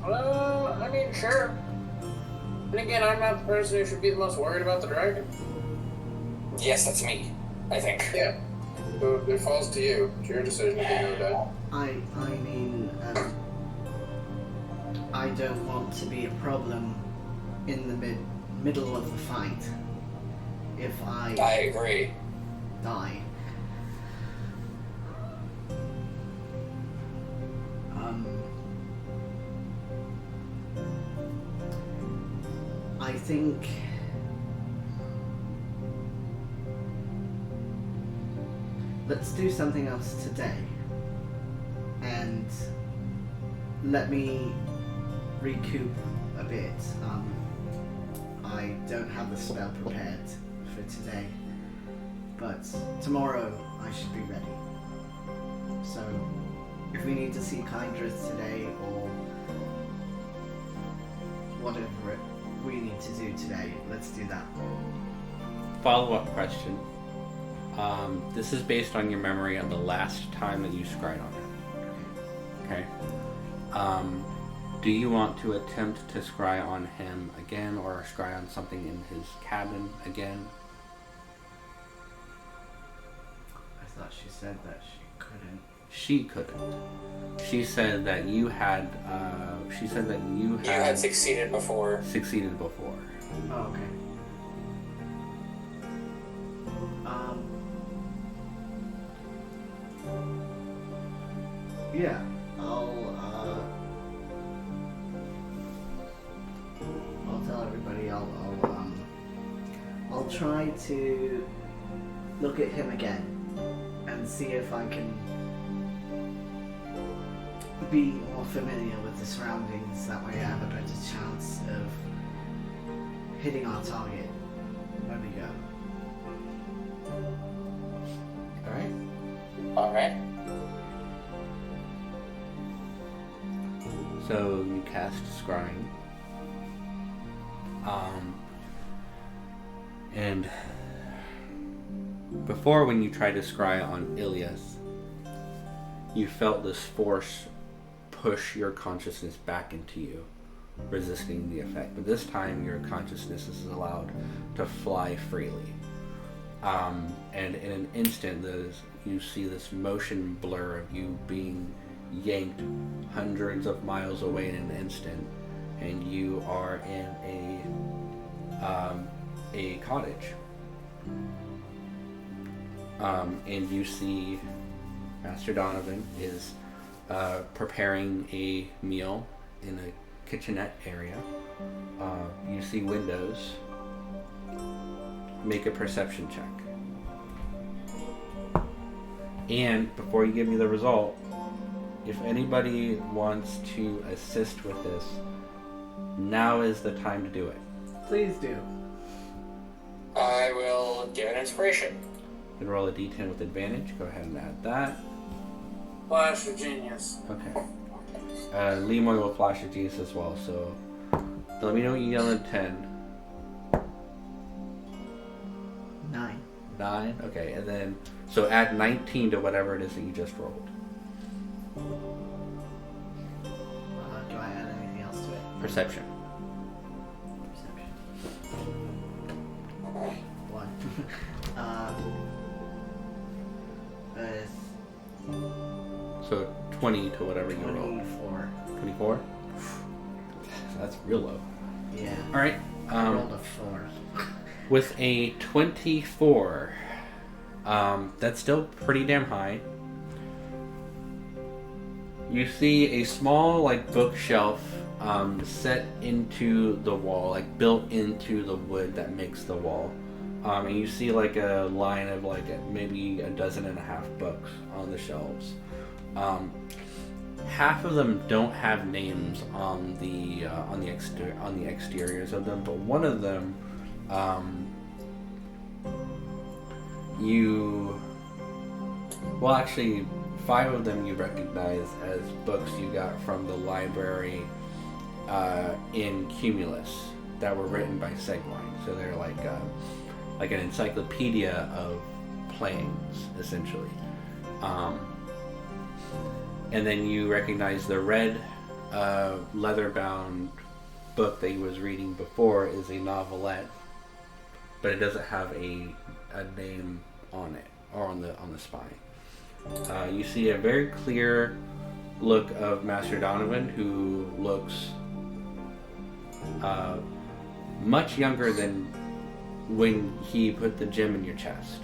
I mean, sure. And again, I'm not the person who should be the most worried about the dragon. Yes, that's me, I think. Yeah. So it falls to you. It's your decision at the end of the day. I mean, I don't want to be a problem in the middle of the fight. If I agree. Die. I think let's do something else today, and let me recoup a bit. I don't have the spell prepared for today, but tomorrow I should be ready. So if we need to see Kindrith today or whatever we need to do today, let's do that. Follow-up question. This is based on your memory of the last time that you scryed on it. Okay. Do you want to attempt to scry on him again, or scry on something in his cabin again? I thought she said that she couldn't. She couldn't. She said that you had. You had succeeded before. Succeeded before. Oh, okay. Yeah, I'll tell everybody. I'll try to look at him again and see if I can be more familiar with the surroundings. That way I have a better chance of hitting our target when we go. Alright. Alright. So you cast Scrying. And before, when you tried to scry on Ilias, you felt this force push your consciousness back into you, resisting the effect. But this time your consciousness is allowed to fly freely. And in an instant, you see this motion blur of you being yanked hundreds of miles away in an instant, and you are in a cottage. And you see Master Donovan is preparing a meal in a kitchenette area. You see windows. Make a perception check. And before you give me the result, if anybody wants to assist with this, now is the time to do it. Please do. I will give an inspiration. You can roll a d10 with advantage. Go ahead and add that. Flash of genius. Okay. LIMOY will flash a genius as well, so let me know what you yell at 10. 9. 9? Okay, and then, so add 19 to whatever it is that you just rolled. Do I add anything else to it? Perception. Perception. 1. So 20 to whatever you roll. 24. 24? That's real low. Yeah. Alright. I rolled a 4. With a 24, that's still pretty damn high. You see a small, like, bookshelf set into the wall, like built into the wood that makes the wall. And you see like a line of like maybe a dozen and a half books on the shelves. Half of them don't have names on the exteriors of them, but one of them, actually 5 of them you recognize as books you got from the library in Cumulus that were written by Segwine. So they're like an encyclopedia of planes, essentially. And then you recognize the red leather-bound book that he was reading before is a novelette, but it doesn't have a name on it or on the spine. You see a very clear look of Master Donovan, who looks much younger than when he put the gem in your chest.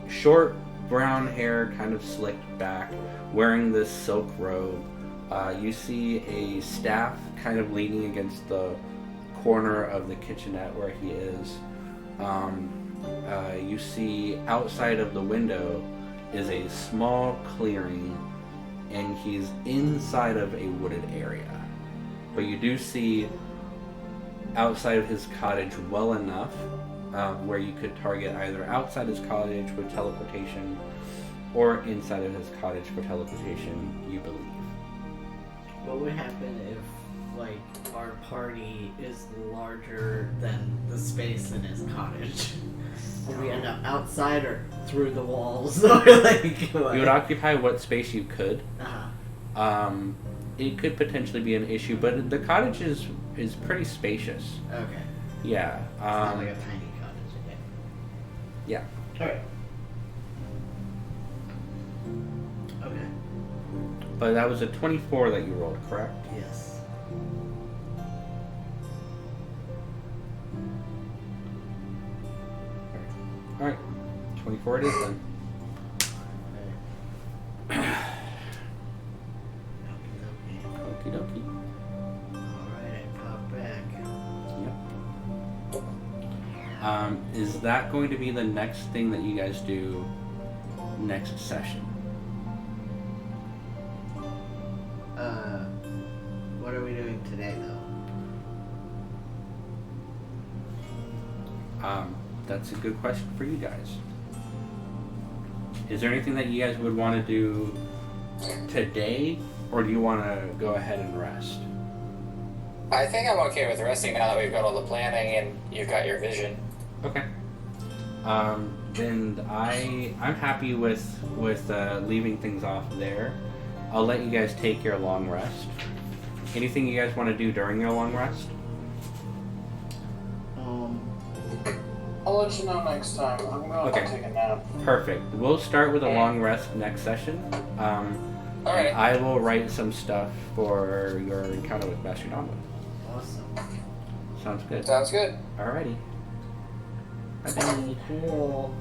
Short brown hair, kind of slicked back, wearing this silk robe. You see a staff kind of leaning against the corner of the kitchenette where he is. You see outside of the window is a small clearing, and he's inside of a wooded area. But you do see outside of his cottage well enough where you could target either outside his cottage with teleportation or inside of his cottage for teleportation, you believe. What would happen if, like, our party is larger than the space in his cottage? Would we end up outside or through the walls? Or like, You would occupy what space you could. Uh-huh. It could potentially be an issue, but the cottage is pretty spacious. Okay. Yeah. It's not like a tiny cottage, okay. Yeah. Alright. Okay. But that was a 24 that you rolled, correct? Yes. Alright. 24 it is then. Okie dokie. Alright, I pop back. Yep. Is that going to be the next thing that you guys do next session? That's a good question for you guys. Is there anything that you guys would want to do today, or do you want to go ahead and rest? I think I'm okay with resting now that we've got all the planning and you've got your vision. Okay. Then I'm happy with leaving things off there. I'll let you guys take your long rest. Anything you guys want to do during your long rest? I'll let you know next time. I'm going to take a nap. Perfect. We'll start with a long rest next session. Alright. I will write some stuff for your encounter with Master Donald. Awesome. Sounds good. Sounds good. Alrighty. Bye. Cool.